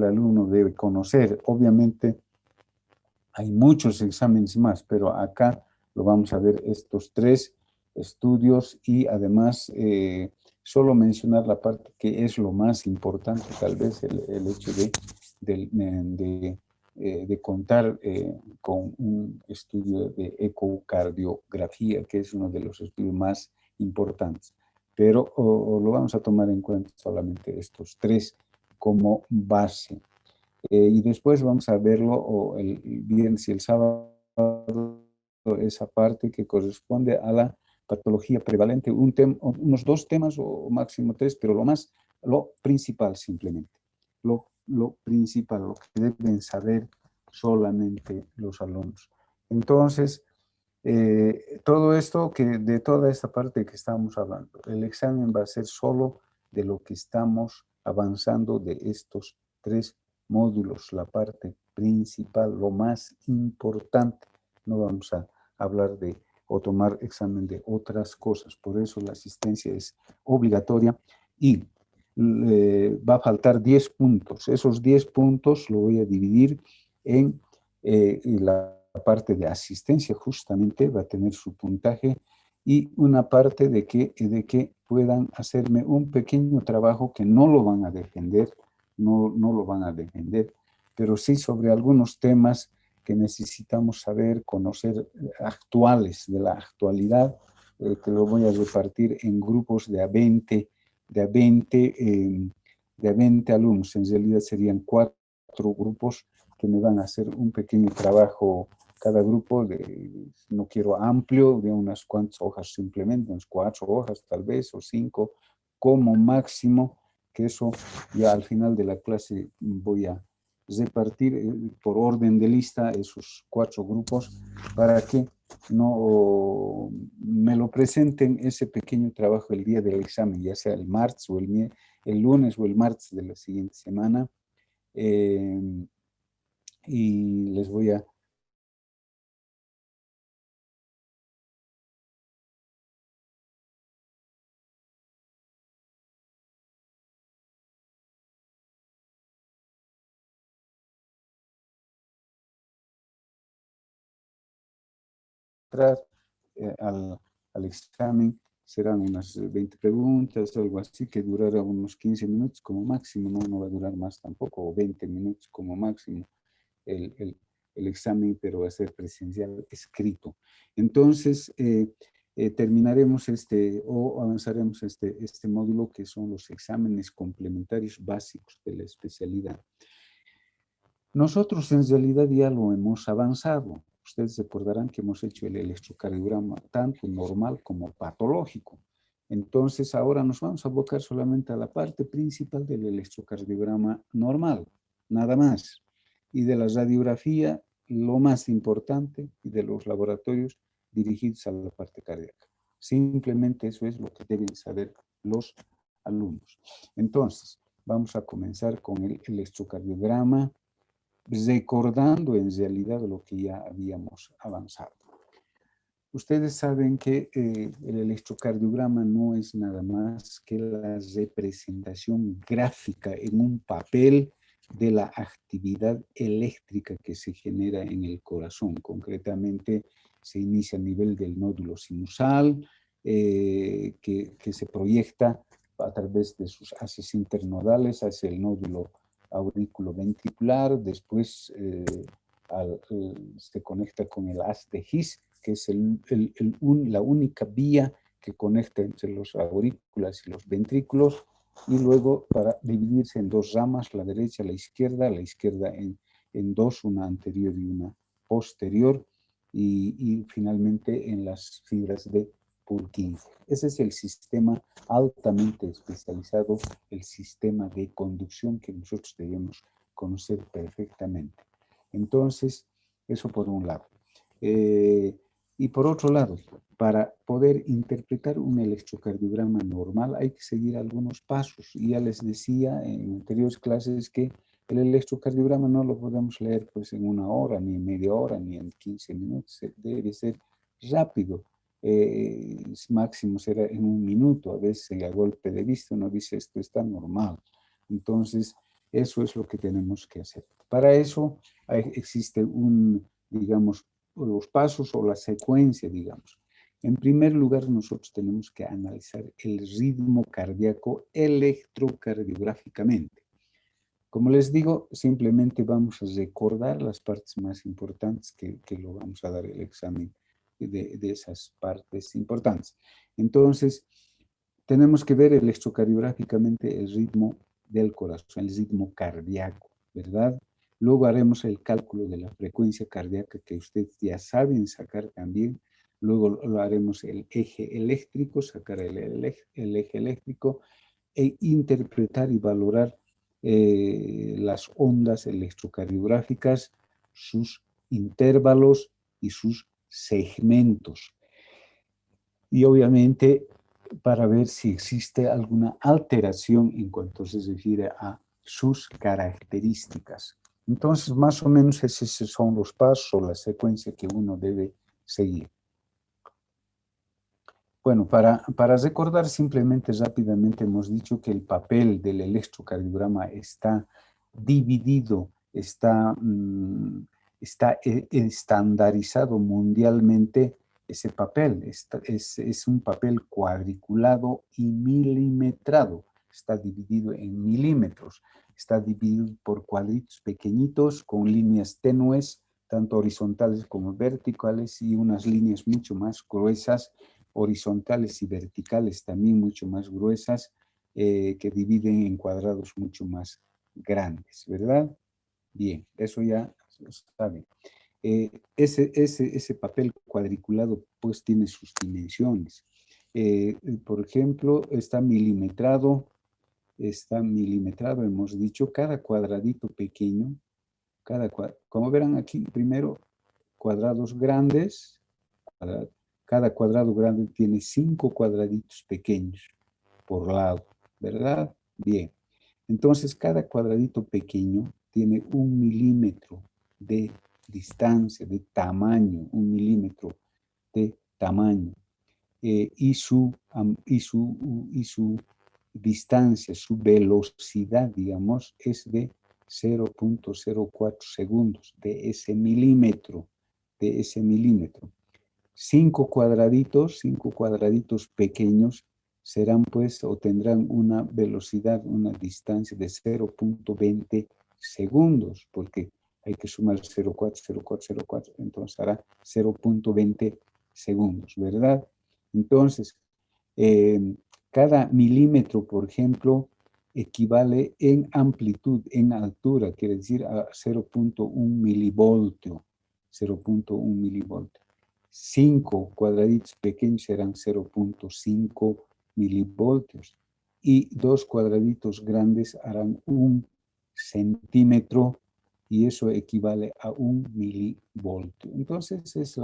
el alumno debe conocer. Obviamente hay muchos exámenes más, pero acá lo vamos a ver estos tres estudios y además solo mencionar la parte que es lo más importante, tal vez el hecho de contar con un estudio de ecocardiografía, que es uno de los estudios más importantes. Pero lo vamos a tomar en cuenta solamente estos tres como base. Y después vamos a verlo o el viernes y el sábado, esa parte que corresponde a la patología prevalente, unos dos temas o máximo tres, pero lo principal simplemente, lo principal, lo que deben saber solamente los alumnos. Entonces, todo esto, de toda esta parte que estamos hablando, el examen va a ser solo de lo que estamos avanzando de estos tres módulos, la parte principal, lo más importante. No vamos a hablar de o tomar examen de otras cosas. Por eso la asistencia es obligatoria y va a faltar 10 puntos. Esos 10 puntos lo voy a dividir en la parte de asistencia, justamente va a tener su puntaje y una parte de que puedan hacerme un pequeño trabajo que no lo van a defender, no lo van a defender, pero sí sobre algunos temas que necesitamos saber, conocer actuales, de la actualidad, que lo voy a repartir en grupos de a 20, de a 20 alumnos. En realidad serían 4 grupos que me van a hacer un pequeño trabajo cada grupo, no quiero amplio, de unas cuantas hojas simplemente, unas 4 hojas tal vez, o 5 como máximo, que eso ya al final de la clase voy a repartir por orden de lista esos 4 grupos para que no me lo presenten ese pequeño trabajo el día del examen, ya sea el martes o el lunes o el martes de la siguiente semana. Y les voy a entrar al examen. Serán unas 20 preguntas, algo así, que durará unos 15 minutos como máximo, no va a durar más tampoco, o 20 minutos como máximo el, el, el examen, pero va a ser presencial escrito. Entonces, terminaremos o avanzaremos este módulo que son los exámenes complementarios básicos de la especialidad. Nosotros en realidad ya lo hemos avanzado. Ustedes recordarán que hemos hecho el electrocardiograma tanto normal como patológico. Entonces ahora nos vamos a abocar solamente a la parte principal del electrocardiograma normal, nada más. Y de la radiografía, lo más importante, y de los laboratorios dirigidos a la parte cardíaca. Simplemente eso es lo que deben saber los alumnos. Entonces, vamos a comenzar con el electrocardiograma, recordando en realidad lo que ya habíamos avanzado. Ustedes saben que el electrocardiograma no es nada más que la representación gráfica en un papel de la actividad eléctrica que se genera en el corazón. Concretamente, se inicia a nivel del nódulo sinusal, que se proyecta a través de sus haces internodales hacia el nódulo auriculoventricular, después se conecta con el haz de His, que es la única vía que conecta entre los aurículas y los ventrículos, y luego para dividirse en dos ramas, la derecha y la izquierda en dos, una anterior y una posterior, y finalmente en las fibras de Purkinje. Ese es el sistema altamente especializado, el sistema de conducción que nosotros debemos conocer perfectamente. Entonces, eso por un lado. Y por otro lado, para poder interpretar un electrocardiograma normal hay que seguir algunos pasos. Y ya les decía en anteriores clases que el electrocardiograma no lo podemos leer pues en una hora, ni en media hora, ni en 15 minutos. Debe ser rápido. Máximo será en un minuto. A veces a golpe de vista uno dice esto está normal. Entonces, Eso es lo que tenemos que hacer. Para eso existe digamos, los pasos o la secuencia, digamos. En primer lugar, nosotros tenemos que analizar el ritmo cardíaco electrocardiográficamente. Como les digo, simplemente vamos a recordar las partes más importantes que lo vamos a dar el examen de esas partes importantes. Entonces, tenemos que ver electrocardiográficamente el ritmo del corazón, el ritmo cardíaco, ¿verdad? Luego haremos el cálculo de la frecuencia cardíaca que ustedes ya saben sacar también. Luego lo haremos el eje eléctrico, sacar el eje eléctrico e interpretar y valorar las ondas electrocardiográficas, sus intervalos y sus segmentos. Y obviamente para ver si existe alguna alteración en cuanto se refiere a sus características. Entonces, más o menos esos son los pasos o la secuencia que uno debe seguir. Bueno, para recordar simplemente rápidamente hemos dicho que el papel del electrocardiograma está dividido, está estandarizado mundialmente ese papel. Es un papel cuadriculado y milimetrado. Está dividido en milímetros. Está dividido por cuadritos pequeñitos con líneas tenues, tanto horizontales como verticales, y unas líneas mucho más gruesas, horizontales y verticales también mucho más gruesas, que dividen en cuadrados mucho más grandes, ¿verdad? Bien, eso ya se sabe. Ese papel cuadriculado pues tiene sus dimensiones. Por ejemplo, está milimetrado, hemos dicho, cada cuadradito pequeño, como verán aquí, primero cuadrados grandes, cada cuadrado grande tiene 5 cuadraditos pequeños por lado, ¿verdad? Bien. Entonces, cada cuadradito pequeño tiene 1 milímetro de distancia, de tamaño, 1 milímetro de tamaño. Y su distancia, su velocidad, digamos, es de 0.04 segundos de ese milímetro, 5 cuadraditos pequeños serán pues o tendrán una velocidad, una distancia de 0.20 segundos, porque hay que sumar 0.4, entonces hará 0.20 segundos, ¿verdad? Entonces, cada milímetro, por ejemplo, equivale en amplitud, en altura, quiere decir a 0.1 milivoltio, 0.1 milivoltio. 5 cuadraditos pequeños serán 0.5 milivoltios y 2 cuadraditos grandes harán 1 centímetro y eso equivale a 1 milivoltio. Entonces es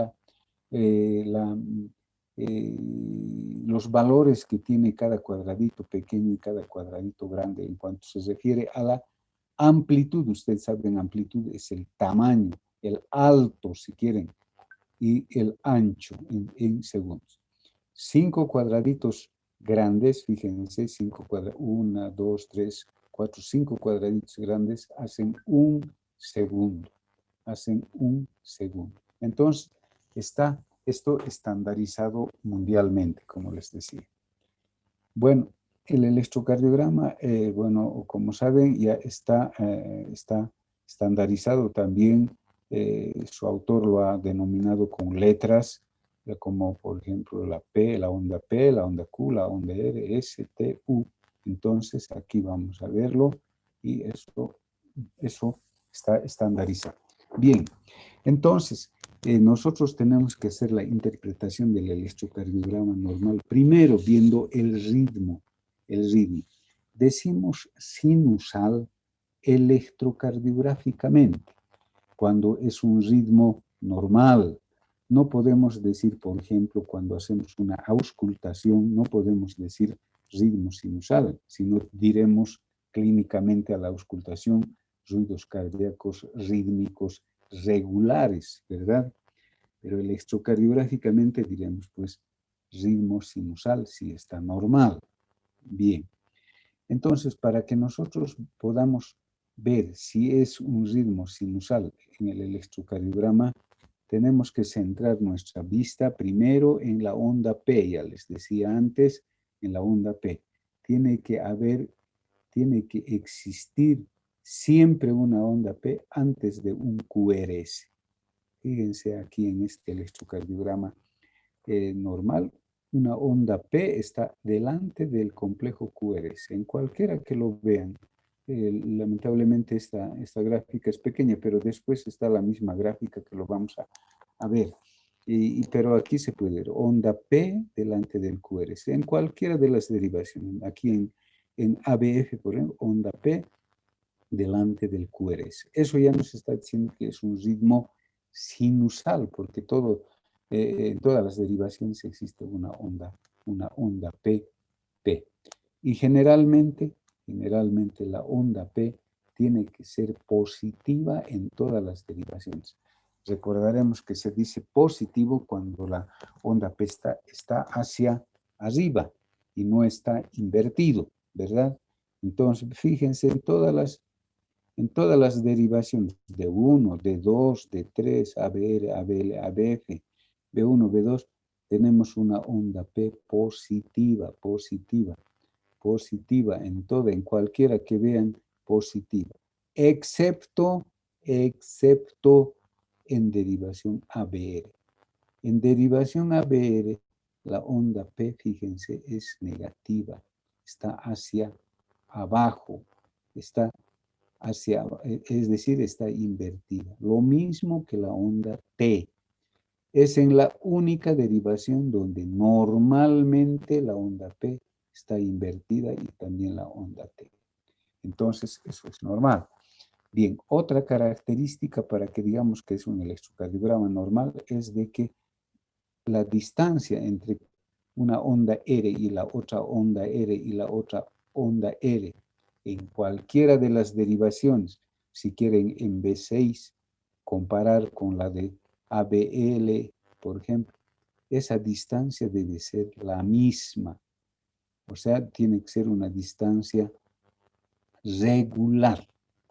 los valores que tiene cada cuadradito pequeño y cada cuadradito grande en cuanto se refiere a la amplitud. Ustedes saben, amplitud es el tamaño, el alto, si quieren, y el ancho en segundos. 5 cuadraditos grandes, fíjense, 5 cuadraditos, 1, 2, 3, 4, 5 cuadraditos grandes hacen 1 segundo. Hacen 1 segundo. Entonces, está esto estandarizado mundialmente, como les decía. Bueno, el electrocardiograma, bueno, como saben, ya está estandarizado también. Su autor lo ha denominado con letras, como por ejemplo la P, la onda Q, la onda R, S, T, U. Entonces, aquí vamos a verlo y eso está estandarizado. Bien, entonces, nosotros tenemos que hacer la interpretación del electrocardiograma normal, primero viendo el ritmo. Decimos sinusal electrocardiográficamente, cuando es un ritmo normal. No podemos decir, por ejemplo, cuando hacemos una auscultación, no podemos decir ritmo sinusal, sino diremos clínicamente a la auscultación ruidos cardíacos rítmicos regulares, ¿verdad? Pero electrocardiográficamente diremos, pues, ritmo sinusal si está normal. Bien. Entonces, para que nosotros podamos ver si es un ritmo sinusal en el electrocardiograma, tenemos que centrar nuestra vista primero en la onda P, ya les decía antes, en la onda P. Tiene que existir siempre una onda P antes de un QRS. Fíjense aquí en este electrocardiograma normal, una onda P está delante del complejo QRS. En cualquiera que lo vean, lamentablemente esta gráfica es pequeña, pero después está la misma gráfica que lo vamos a ver. Pero aquí se puede ver onda P delante del QRS, en cualquiera de las derivaciones. Aquí en ABF, por ejemplo, onda P delante del QRS. Eso ya nos está diciendo que es un ritmo sinusal, porque en todas las derivaciones existe una onda P. Y generalmente la onda P tiene que ser positiva en todas las derivaciones. Recordaremos que se dice positivo cuando la onda P está hacia arriba y no está invertido, ¿verdad? Entonces, fíjense en todas las derivaciones de 1, de 2, de 3, ABR, ABL, ABF, B1, B2, tenemos una onda P positiva en cualquiera que vean positiva, excepto en derivación ABR. En derivación ABR, la onda P, fíjense, es negativa, está hacia abajo, es decir, está invertida. Lo mismo que la onda T. Es en la única derivación donde normalmente la onda P está invertida y también la onda T. Entonces, eso es normal. Bien, otra característica para que digamos que es un electrocardiograma normal es de que la distancia entre una onda R y la otra onda R y la otra onda R en cualquiera de las derivaciones, si quieren en B6 comparar con la de ABL, por ejemplo, esa distancia debe ser la misma. O sea, tiene que ser una distancia regular.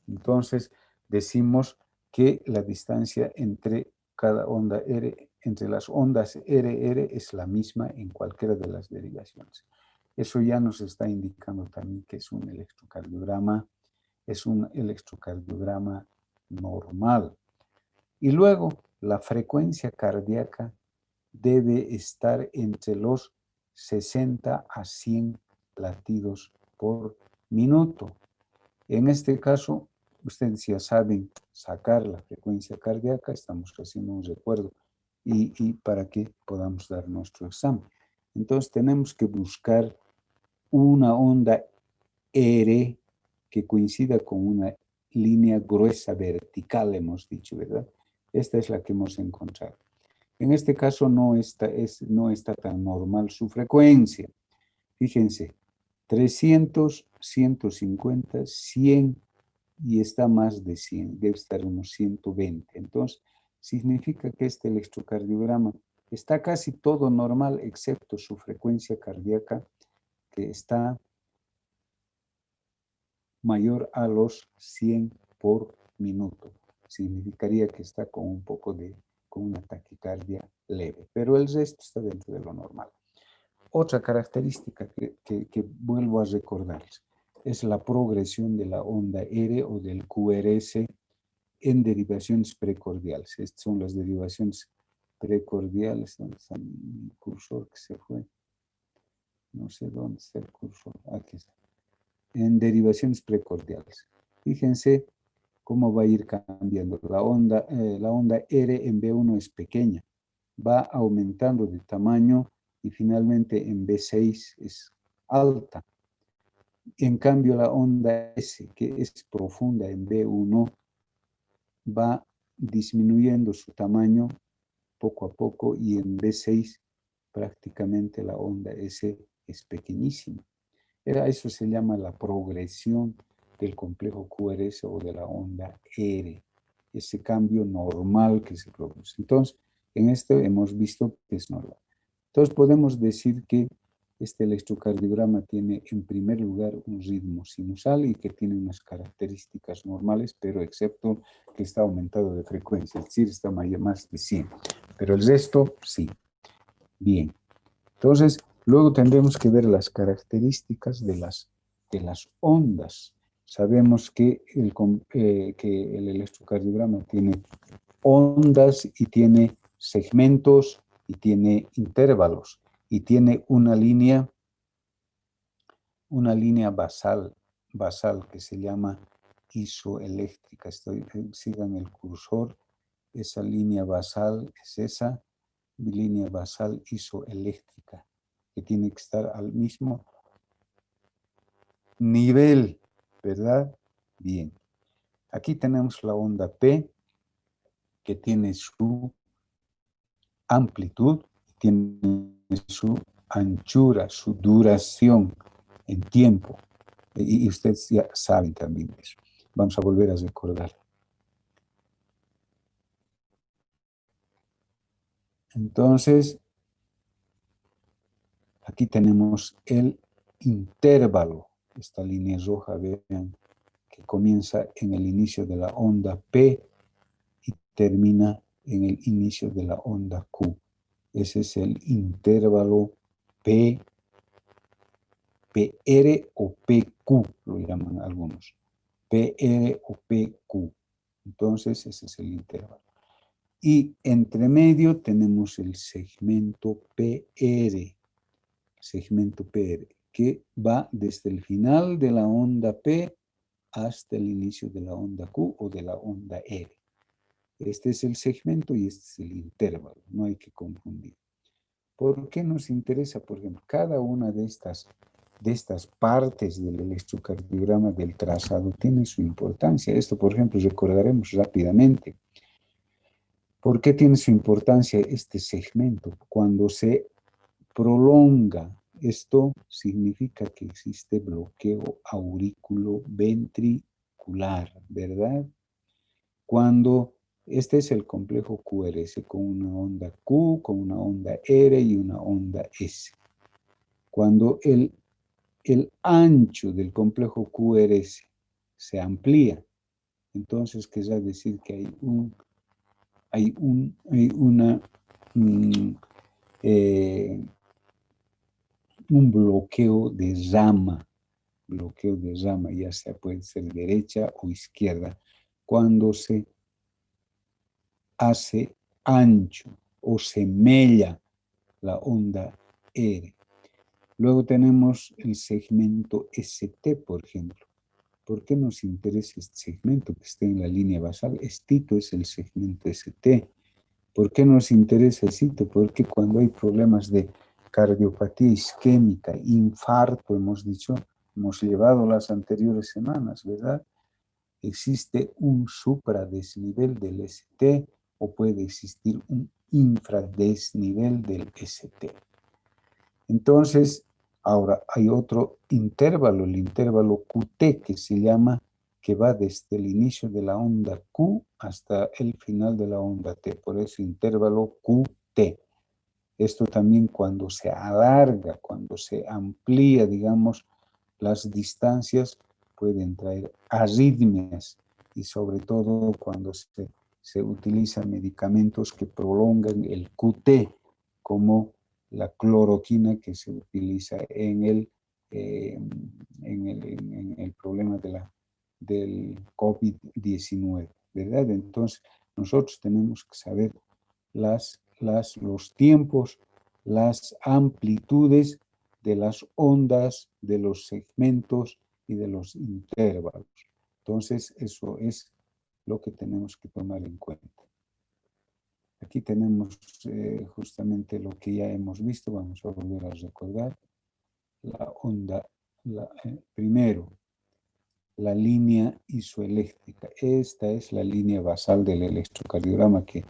Entonces, decimos que la distancia entre cada onda R, entre las ondas RR es la misma en cualquiera de las derivaciones. Eso ya nos está indicando también que es un electrocardiograma normal. Y luego, la frecuencia cardíaca debe estar entre los 60 a 100 latidos por minuto. En este caso, ustedes ya saben sacar la frecuencia cardíaca, estamos haciendo un recuerdo y para que podamos dar nuestro examen. Entonces tenemos que buscar una onda R que coincida con una línea gruesa vertical, hemos dicho, ¿verdad? Esta es la que hemos encontrado. En este caso no está tan normal su frecuencia. Fíjense, 300, 150, 100 y está más de 100, debe estar unos 120. Entonces, significa que este electrocardiograma está casi todo normal, excepto su frecuencia cardíaca, que está mayor a los 100 por minuto. Significaría que está con una taquicardia leve, pero el resto está dentro de lo normal. Otra característica que vuelvo a recordarles es la progresión de la onda R o del QRS en derivaciones precordiales. Estas son las derivaciones precordiales. ¿Dónde está mi cursor que se fue? No sé dónde está el cursor. Aquí está. En derivaciones precordiales. Fíjense cómo va a ir cambiando. La onda R en B1 es pequeña, va aumentando de tamaño y finalmente en B6 es alta. En cambio, la onda S, que es profunda en B1, va disminuyendo su tamaño poco a poco y en B6 prácticamente la onda S es pequeñísima. Eso se llama la progresión del complejo QRS o de la onda R, ese cambio normal que se produce. Entonces, en esto hemos visto que es normal. Entonces, podemos decir que Este electrocardiograma tiene en primer lugar un ritmo sinusal y que tiene unas características normales, pero excepto que está aumentado de frecuencia, es decir, está más de 100. Pero el resto, sí. Bien. Entonces, luego tendremos que ver las características de las ondas. Sabemos que el electrocardiograma tiene ondas y tiene segmentos y tiene intervalos y tiene una línea basal que se llama isoeléctrica. Sigan el cursor, esa línea basal es esa línea basal isoeléctrica, que tiene que estar al mismo nivel, ¿verdad? Bien. Aquí tenemos la onda P, que tiene su amplitud, tiene su anchura, su duración en tiempo. Y ustedes ya saben también eso. Vamos a volver a recordar. Entonces, aquí tenemos el intervalo. Esta línea roja, vean, que comienza en el inicio de la onda P y termina en el inicio de la onda Q. Ese es el intervalo P, PR o PQ, lo llaman algunos. PR o PQ. Entonces, ese es el intervalo. Y entre medio tenemos el segmento PR, que va desde el final de la onda P hasta el inicio de la onda Q o de la onda R. Este es el segmento y este es el intervalo, no hay que confundir. ¿Por qué nos interesa? Por ejemplo, cada una de estas partes del electrocardiograma del trazado tiene su importancia. Esto, por ejemplo, recordaremos rápidamente. ¿Por qué tiene su importancia este segmento? Cuando se prolonga, esto significa que existe bloqueo auriculoventricular, ¿verdad? Cuando este es el complejo QRS con una onda Q, con una onda R y una onda S. Cuando el ancho del complejo QRS se amplía, entonces querrá decir que hay un bloqueo de rama, ya sea puede ser derecha o izquierda, cuando se hace ancho o se mella la onda R. Luego tenemos el segmento ST, por ejemplo. ¿Por qué nos interesa este segmento que está en la línea basal? Estito es el segmento ST. ¿Por qué nos interesa esto? Porque cuando hay problemas de cardiopatía isquémica, infarto, hemos llevado las anteriores semanas, ¿verdad? Existe un supradesnivel del ST o puede existir un infradesnivel del ST. Entonces, ahora hay otro intervalo, el intervalo QT, que va desde el inicio de la onda Q hasta el final de la onda T, por eso intervalo QT. Esto también cuando se alarga, cuando se amplía, digamos, las distancias, pueden traer arritmias y sobre todo cuando se utilizan medicamentos que prolongan el QT, como la cloroquina que se utiliza en el problema del COVID-19, ¿verdad? Entonces, nosotros tenemos que saber los tiempos, las amplitudes de las ondas, de los segmentos y de los intervalos. Entonces, eso es lo que tenemos que tomar en cuenta. Aquí tenemos justamente lo que ya hemos visto, vamos a volver a recordar. La onda, primero, la línea isoeléctrica. Esta es la línea basal del electrocardiograma que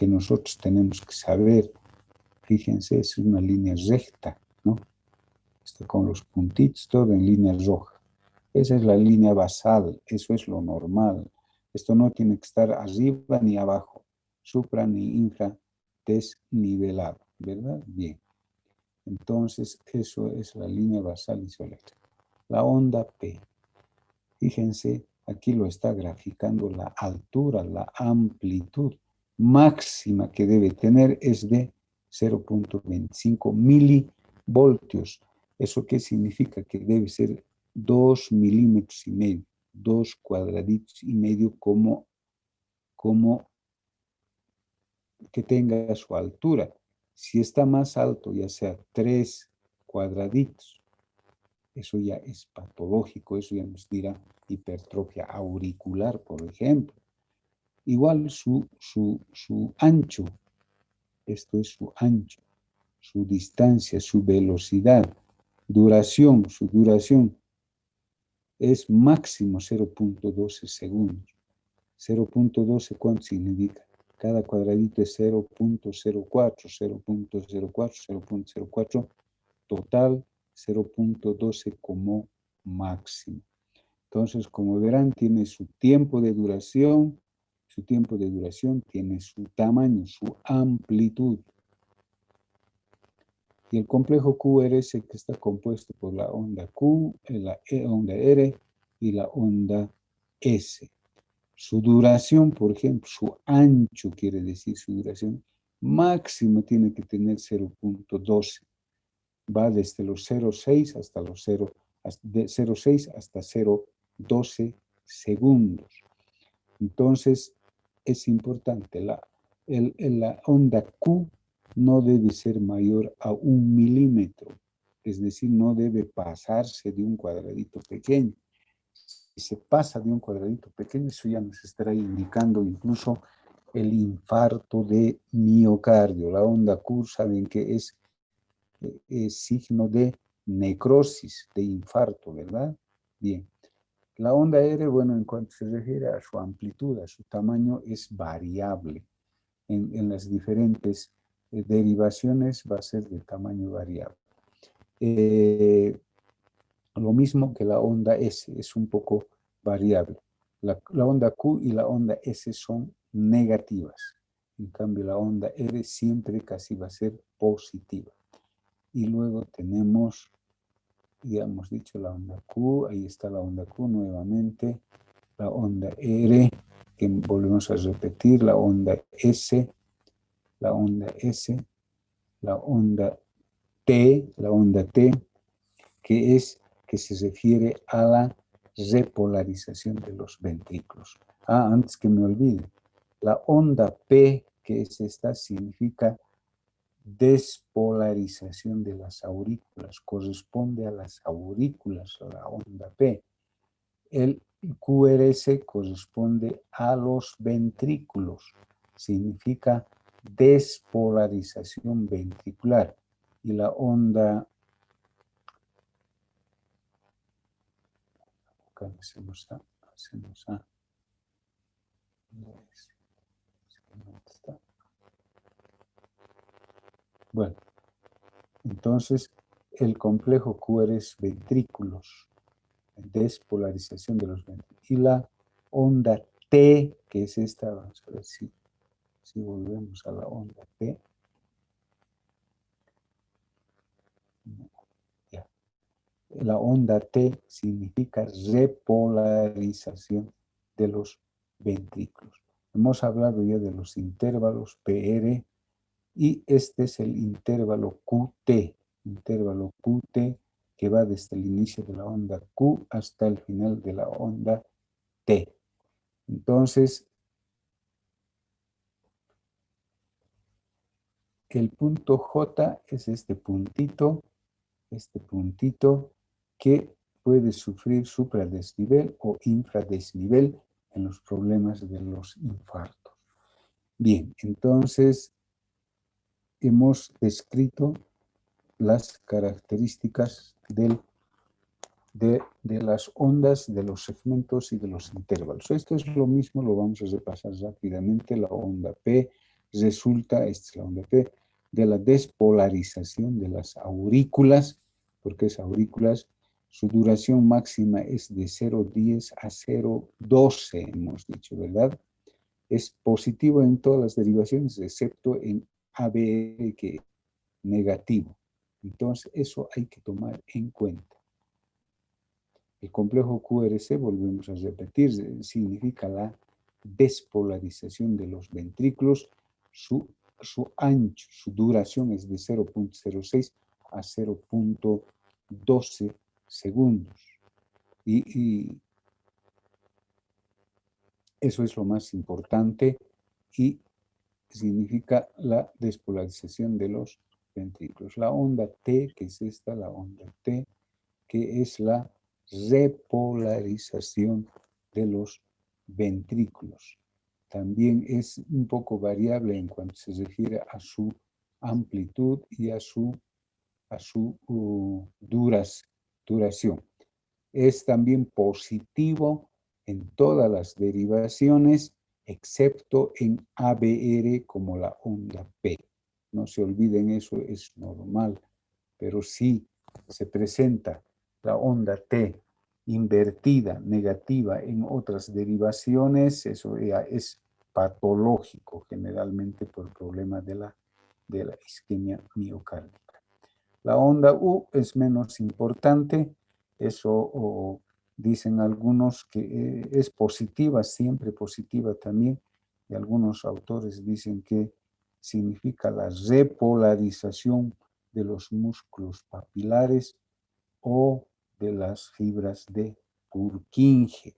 nosotros tenemos que saber. Fíjense, es una línea recta, ¿no? Está con los puntitos, todo en línea roja. Esa es la línea basal, eso es lo normal. Esto no tiene que estar arriba ni abajo, supra ni infra desnivelado, ¿verdad? Bien. Entonces, eso es la línea basal isoeléctrica. La onda P. Fíjense, aquí lo está graficando la altura, la amplitud máxima que debe tener es de 0.25 milivoltios. ¿Eso qué significa? Que debe ser 2 milímetros y medio, 2 cuadraditos y medio como que tenga su altura. Si está más alto, ya sea 3 cuadraditos, eso ya es patológico, eso ya nos dirá hipertrofia auricular, por ejemplo. Igual su ancho, esto es su ancho, su distancia, su velocidad, duración, su duración es máximo 0.12 segundos. 0.12, ¿cuánto significa? Cada cuadradito es 0.04, 0.04, 0.04, total 0.12 como máximo. Entonces, como verán, tiene su tiempo de duración tiene su tamaño, su amplitud. Y el complejo QRS que está compuesto por la onda Q, la onda R y la onda S. Su duración, por ejemplo, su ancho quiere decir su duración, máximo tiene que tener 0.12. Va desde los 0.6 hasta los 0.6 hasta 0.12 segundos. Entonces, es importante, la onda Q no debe ser mayor a 1 milímetro, es decir, no debe pasarse de un cuadradito pequeño. Si se pasa de un cuadradito pequeño, eso ya nos estará indicando incluso el infarto de miocardio. La onda Q, saben que es signo de necrosis, de infarto, ¿verdad? Bien. La onda R, bueno, en cuanto se refiere a su amplitud, a su tamaño, es variable. En las diferentes derivaciones va a ser de tamaño variable. Lo mismo que la onda S, es un poco variable. La onda Q y la onda S son negativas. En cambio, la onda R siempre casi va a ser positiva. Y luego tenemos, ya hemos dicho, la onda Q, ahí está la onda Q nuevamente, la onda R, que volvemos a repetir, la onda S, la onda S, la onda T, que se refiere a la repolarización de los ventrículos. Antes que me olvide, la onda P, que es esta, significa despolarización de las aurículas, corresponde a las aurículas, a la onda P. El QRS corresponde a los ventrículos, significa despolarización ventricular. Y la onda, acá hacemos A, bueno, entonces el complejo QR es ventrículos, despolarización de los ventrículos. Y la onda T, que es esta, vamos a ver si volvemos a la onda T. Ya. La onda T significa repolarización de los ventrículos. Hemos hablado ya de los intervalos PR y este es el intervalo QT que va desde el inicio de la onda Q hasta el final de la onda T. Entonces, el punto J es este puntito que puede sufrir supradesnivel o infradesnivel en los problemas de los infartos. Bien, entonces hemos descrito las características de las ondas, de los segmentos y de los intervalos. Esto es lo mismo, lo vamos a repasar rápidamente. La onda P resulta, esta es la onda P, de la despolarización de las aurículas, porque es aurículas, su duración máxima es de 0,10 a 0,12, hemos dicho, ¿verdad? Es positivo en todas las derivaciones, excepto en ABR, que es negativo. Entonces, eso hay que tomar en cuenta. El complejo QRS, volvemos a repetir, significa la despolarización de los ventrículos. Su ancho, su duración es de 0.06 a 0.12 segundos. Y eso es lo más importante y significa la despolarización de los ventrículos. La onda T, que es esta, la onda T, que es la repolarización de los ventrículos. También es un poco variable en cuanto se refiere a su amplitud y a su duración. Es también positivo en todas las derivaciones, excepto en ABR como la onda P. No se olviden, eso es normal, pero si se presenta la onda T invertida, negativa en otras derivaciones, eso ya es patológico, generalmente por problemas de la isquemia miocárdica. La onda U es menos importante, eso dicen algunos que es positiva, siempre positiva también, y algunos autores dicen que significa la repolarización de los músculos papilares o de las fibras de Purkinje.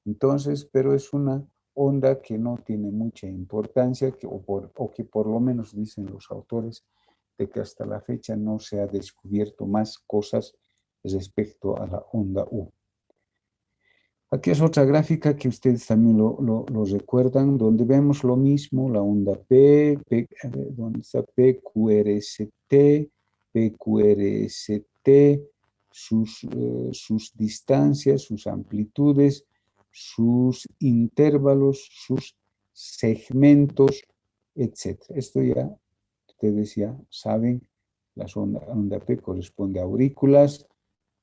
Entonces, pero es una onda que no tiene mucha importancia, o que por lo menos dicen los autores, de que hasta la fecha no se ha descubierto más cosas respecto a la onda U. Aquí es otra gráfica que ustedes también lo recuerdan, donde vemos lo mismo, la onda donde está PQRST, PQRST, sus distancias, sus amplitudes, sus intervalos, sus segmentos, etc. Esto ya, ustedes ya saben, la onda P corresponde a aurículas,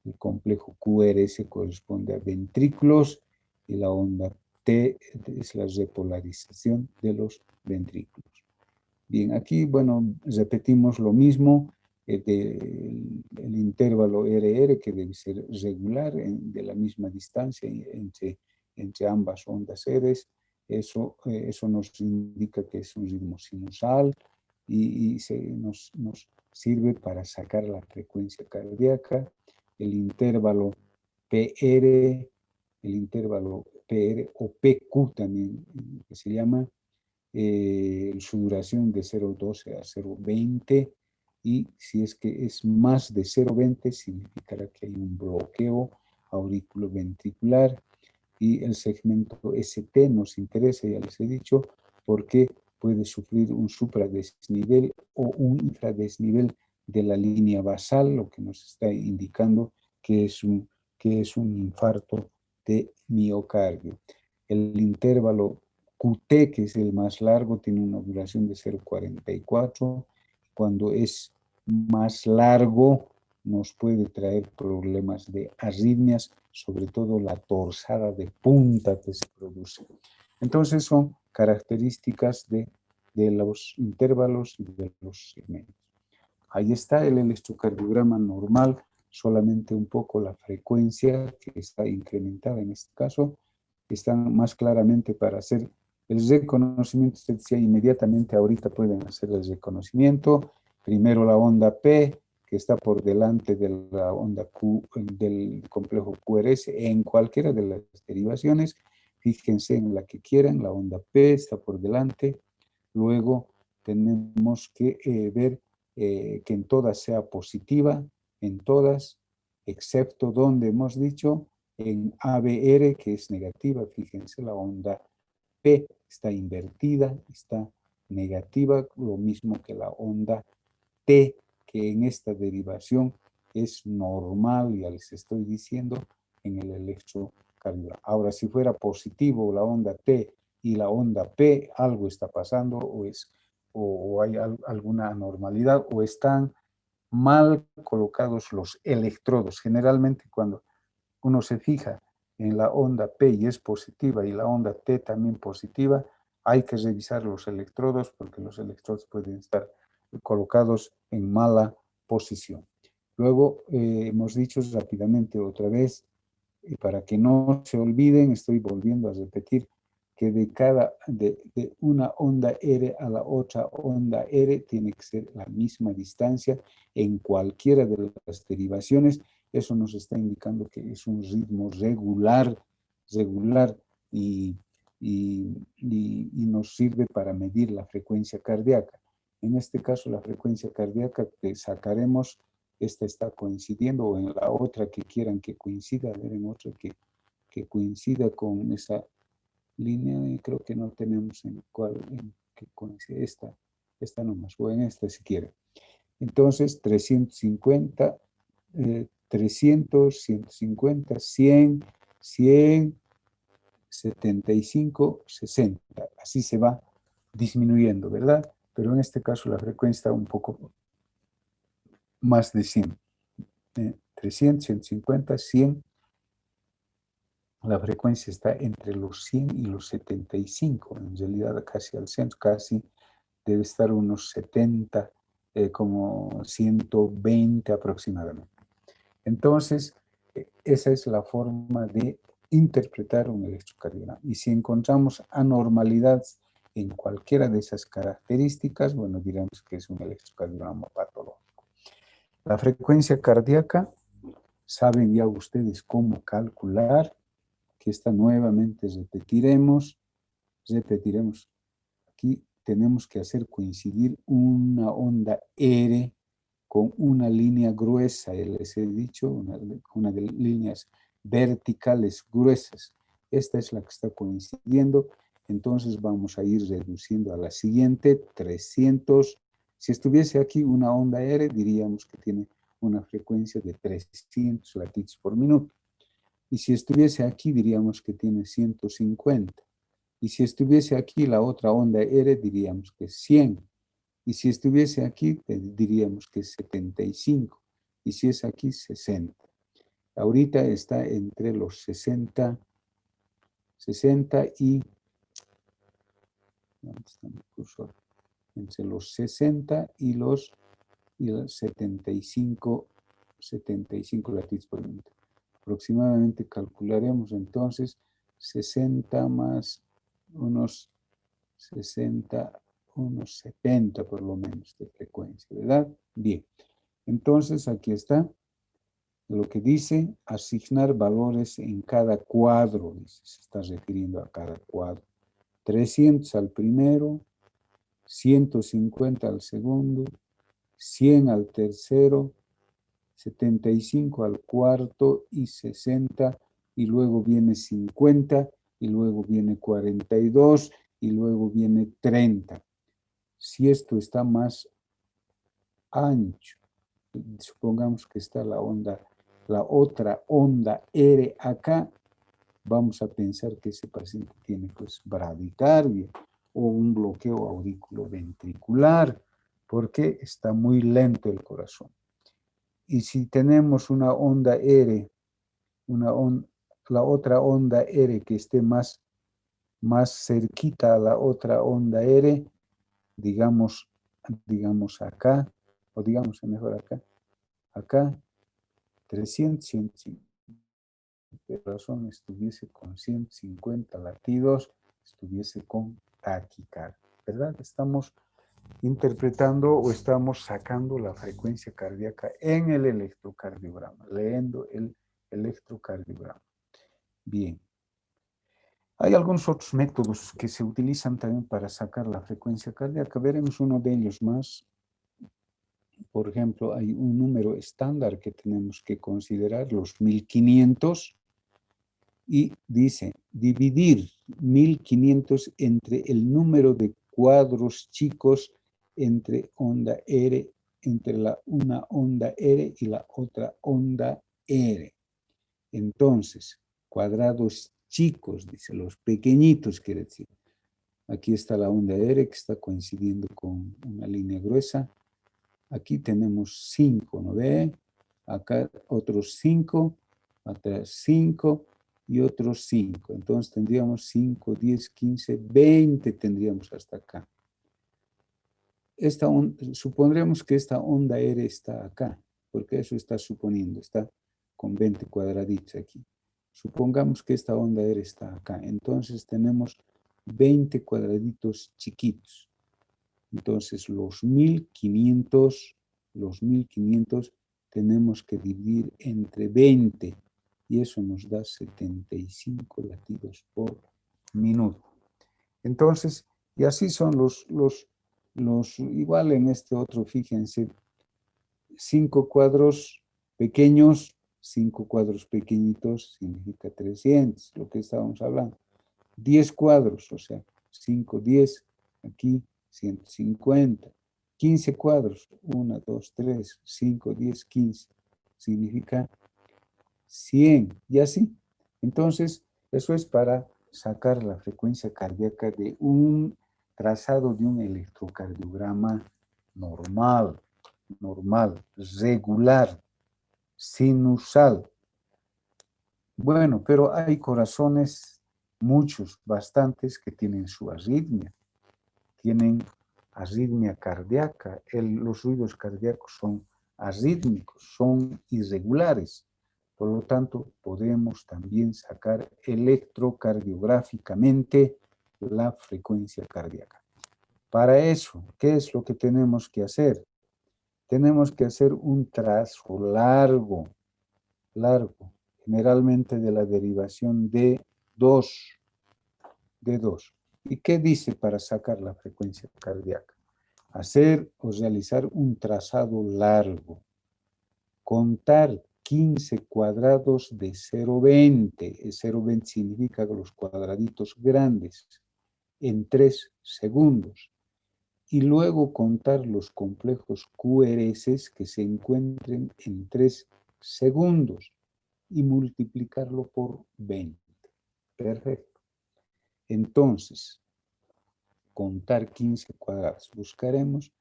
el complejo QRS corresponde a ventrículos y la onda T es la repolarización de los ventrículos. Bien, aquí, bueno, repetimos lo mismo, el intervalo RR que debe ser regular, de la misma distancia entre ambas ondas Rs. Eso nos indica que es un ritmo sinusal y nos sirve para sacar la frecuencia cardíaca. El intervalo PR, o PQ también, que se llama, su duración de 0.12 a 0.20, y si es que es más de 0.20 significará que hay un bloqueo auriculoventricular. Y el segmento ST nos interesa, ya les he dicho, porque puede sufrir un supradesnivel o un infradesnivel de la línea basal, lo que nos está indicando que es un infarto de miocardio. El intervalo QT, que es el más largo, tiene una duración de 0.44. Cuando es más largo, nos puede traer problemas de arritmias, sobre todo la torsada de punta que se produce. Entonces son características de los intervalos y de los segmentos. Ahí está el electrocardiograma normal, solamente un poco la frecuencia que está incrementada en este caso, están más claramente para hacer el reconocimiento. Usted decía inmediatamente, ahorita pueden hacer el reconocimiento. Primero la onda P, que está por delante de la onda Q, del complejo QRS, en cualquiera de las derivaciones. Fíjense en la que quieran, la onda P está por delante. Luego tenemos que ver que en todas sea positiva, en todas, excepto donde hemos dicho en ABR, que es negativa. Fíjense, la onda P está invertida, está negativa, lo mismo que la onda T, que en esta derivación es normal, ya les estoy diciendo, en el electrocardiograma. Ahora, si fuera positivo la onda T y la onda P, algo está pasando, o hay alguna anormalidad, o están mal colocados los electrodos. Generalmente cuando uno se fija en la onda P y es positiva y la onda T también positiva, hay que revisar los electrodos porque los electrodos pueden estar colocados en mala posición. Luego hemos dicho rápidamente otra vez, para que no se olviden, estoy volviendo a repetir, que de una onda R a la otra onda R tiene que ser la misma distancia en cualquiera de las derivaciones. Eso nos está indicando que es un ritmo regular y, y nos sirve para medir la frecuencia cardíaca. En este caso, la frecuencia cardíaca que sacaremos, esta está coincidiendo, o en la otra que quieran que coincida, a ver, en otra que coincida con esa línea, creo que no tenemos en que coincide esta nomás, o en esta si quieren. Entonces, 350, 300, 150, 100, 100, 75, 60. Así se va disminuyendo, ¿verdad? Pero en este caso la frecuencia está un poco más de 100. 300, 150, 100. La frecuencia está entre los 100 y los 75. En realidad casi al centro, casi debe estar unos 70, como 120 aproximadamente. Entonces, esa es la forma de interpretar un electrocardiograma. Y si encontramos anormalidades en cualquiera de esas características, bueno, diremos que es un electrocardiograma patológico. La frecuencia cardíaca, saben ya ustedes cómo calcular, que esta nuevamente repetiremos. Aquí tenemos que hacer coincidir una onda R con una línea gruesa, les he dicho, una de líneas verticales gruesas. Esta es la que está coincidiendo, entonces vamos a ir reduciendo a la siguiente, 300. Si estuviese aquí una onda R, diríamos que tiene una frecuencia de 300 latidos por minuto. Y si estuviese aquí, diríamos que tiene 150. Y si estuviese aquí la otra onda R, diríamos que es 100. Y si estuviese aquí, diríamos que es 75. Y si es aquí, 60. Ahorita está entre los 60 y... ¿Dónde está mi cursor? Entre los 60 y los 75 latidos por minuto. Aproximadamente calcularemos entonces 60 más unos 60, unos 70 por lo menos de frecuencia, ¿verdad? Bien, entonces aquí está lo que dice asignar valores en cada cuadro, dice, se está refiriendo a cada cuadro. 300 al primero, 150 al segundo, 100 al tercero, 75 al cuarto y 60, y luego viene 50, y luego viene 42, y luego viene 30. Si esto está más ancho, supongamos que está la otra onda R acá, vamos a pensar que ese paciente tiene pues bradicardia o un bloqueo auriculoventricular, porque está muy lento el corazón. Y si tenemos una onda R, la otra onda R que esté más cerquita a la otra onda R, digamos acá, o digamos mejor acá, 300, 150. El corazón estuviese con 150 latidos, estuviese con taquicardia, ¿verdad? Estamos interpretando o estamos sacando la frecuencia cardíaca en el electrocardiograma, leyendo el electrocardiograma. Bien. Hay algunos otros métodos que se utilizan también para sacar la frecuencia cardíaca. Veremos uno de ellos más. Por ejemplo, hay un número estándar que tenemos que considerar, los 1500, y dice dividir 1500 entre el número de cuadros chicos entre onda R, entre una onda R y la otra onda R. Entonces, cuadrados chicos, dice, los pequeñitos quiere decir. Aquí está la onda R que está coincidiendo con una línea gruesa. Aquí tenemos 5, ¿no ve? Acá otros 5, acá 5 y otros 5. Entonces tendríamos 5, 10, 15, 20 tendríamos hasta acá. supondremos que esta onda R está acá, porque eso está suponiendo, está con 20 cuadraditos aquí. Supongamos que esta onda R está acá, entonces tenemos 20 cuadraditos chiquitos. Entonces los 1500 tenemos que dividir entre 20 y eso nos da 75 latidos por minuto. Entonces, y así son igual en este otro, fíjense, 5 cuadros pequeños, 5 cuadros pequeñitos significa 300, lo que estábamos hablando. 10 cuadros, o sea, 5, 10, aquí 150. 15 cuadros, 1, 2, 3, 5, 10, 15, significa 100, y así. Entonces, eso es para sacar la frecuencia cardíaca de un trazado de un electrocardiograma normal, regular, sinusal. Bueno, pero hay corazones, muchos, bastantes, que tienen su arritmia. Tienen arritmia cardíaca. Los ruidos cardíacos son arrítmicos, son irregulares. Por lo tanto, podemos también sacar electrocardiográficamente la frecuencia cardíaca. Para eso, ¿qué es lo que tenemos que hacer? Tenemos que hacer un trazo largo, generalmente de la derivación de 2. ¿Y qué dice para sacar la frecuencia cardíaca? Hacer o realizar un trazado largo. Contar 15 cuadrados de 0,20. 0,20 significa los cuadraditos grandes en 3 segundos. Y luego contar los complejos QRS que se encuentren en 3 segundos y multiplicarlo por 20. Perfecto. Entonces, contar 15 cuadrados. Buscaremos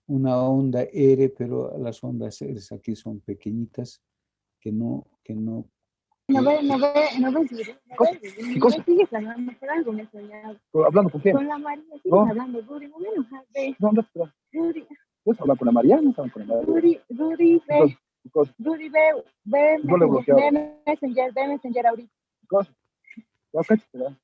una onda R, pero las ondas R aquí son pequeñitas, que no. No sigues hablando por algo, me soñaba. ¿Hablando con quién? Con la María, sigues hablando, Ruri, no me enojaste. ¿Dónde está? Ruri. ¿Puedes hablar con la María? No con la María. Ruri, ve. Ruri, ve Messenger ahorita. ¿Qué cosa? Ya, cállate,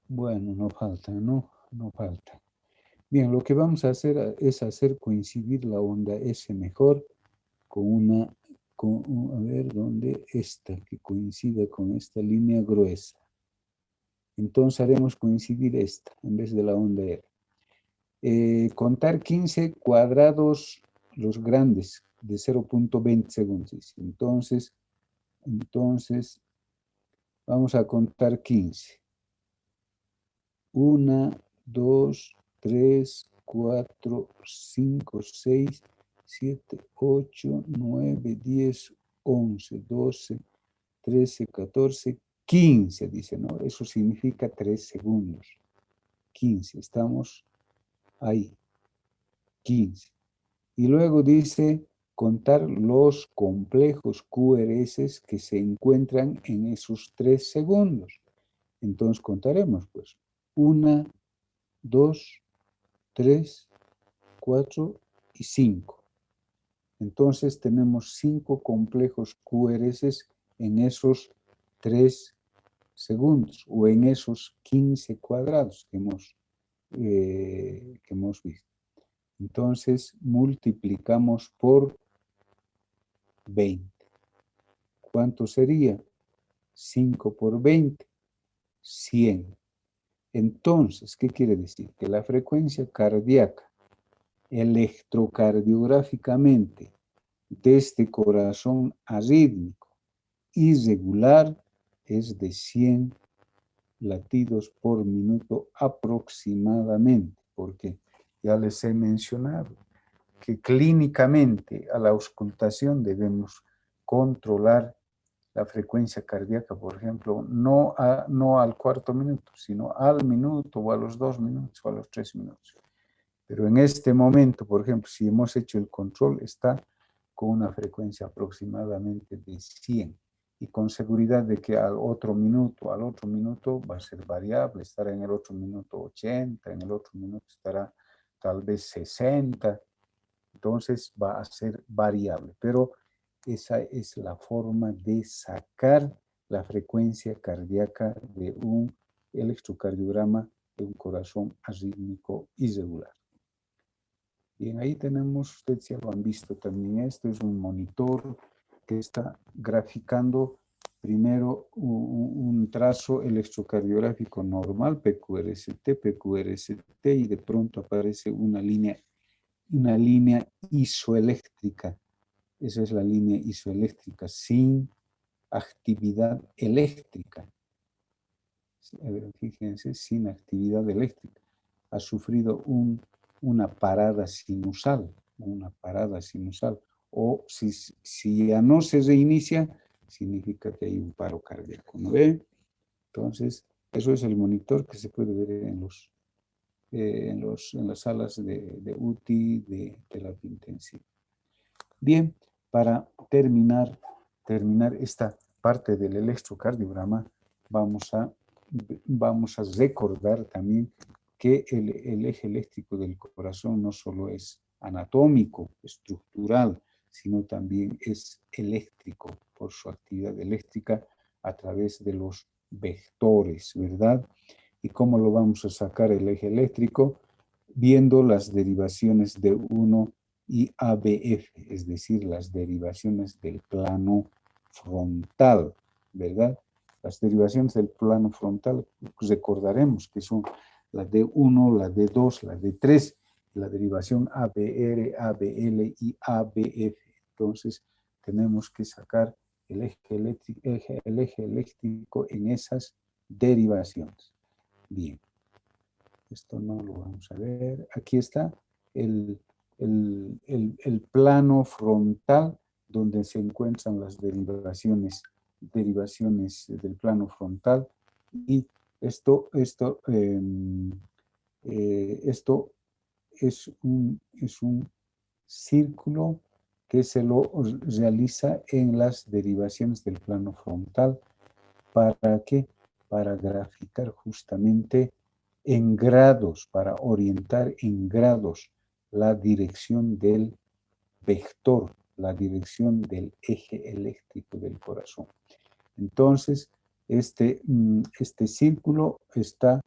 Bueno, no falta. Bien, lo que vamos a hacer es hacer coincidir la onda S mejor con a ver, ¿dónde? Esta, que coincida con esta línea gruesa. Entonces haremos coincidir esta en vez de la onda R. Contar 15 cuadrados, los grandes, de 0,20 segundos. Entonces, vamos a contar 15. 1, 2, 3, 4, 5, 6, 7, 8, 9, 10, 11, 12, 13, 14, 15, dice, ¿no? Eso significa 3 segundos. 15, estamos ahí. 15. Y luego dice contar los complejos QRS que se encuentran en esos 3 segundos. Entonces contaremos, pues, 1, 2, 3, 4 y 5. Entonces tenemos 5 complejos QRS en esos 3 segundos o en esos 15 cuadrados que hemos visto. Entonces multiplicamos por 20. ¿Cuánto sería? 5 por 20, 100. Entonces, ¿qué quiere decir? Que la frecuencia cardíaca electrocardiográficamente de este corazón arrítmico irregular es de 100 latidos por minuto aproximadamente, porque ya les he mencionado que clínicamente a la auscultación debemos controlar la frecuencia cardíaca, por ejemplo, no al cuarto minuto, sino al minuto o a los 2 minutos o a los 3 minutos. Pero en este momento, por ejemplo, si hemos hecho el control, está con una frecuencia aproximadamente de 100. y con seguridad de que al otro minuto va a ser variable, estará en el otro minuto 80, en el otro minuto estará tal vez 60, entonces va a ser variable, pero esa es la forma de sacar la frecuencia cardíaca de un electrocardiograma de un corazón arrítmico irregular. Bien, ahí tenemos, ustedes ya lo han visto también, esto es un monitor que está graficando primero un trazo electrocardiográfico normal, PQRST, y de pronto aparece una línea isoeléctrica. Esa es la línea isoeléctrica, sin actividad eléctrica. Fíjense, sin actividad eléctrica. Ha sufrido una parada sinusal, o si ya no se reinicia, significa que hay un paro cardíaco, ¿no ve? Entonces, eso es el monitor que se puede ver en las salas de UTI de terapia intensiva. Bien, para terminar esta parte del electrocardiograma, vamos a recordar también que el eje eléctrico del corazón no solo es anatómico, estructural, sino también es eléctrico por su actividad eléctrica a través de los vectores, ¿verdad? ¿Y cómo lo vamos a sacar el eje eléctrico? Viendo las derivaciones de 1 y ABF, es decir, las derivaciones del plano frontal, ¿verdad? Las derivaciones del plano frontal, recordaremos que son la D1, la D2, la D3, la derivación ABR, ABL y ABF. Entonces, tenemos que sacar el eje eléctrico en esas derivaciones. Bien, esto no lo vamos a ver. Aquí está el plano frontal donde se encuentran las derivaciones del plano frontal, y esto es un círculo que se lo realiza en las derivaciones del plano frontal. ¿Para qué? Para graficar justamente en grados, para orientar en grados la dirección del vector, la dirección del eje eléctrico del corazón. Entonces, este círculo está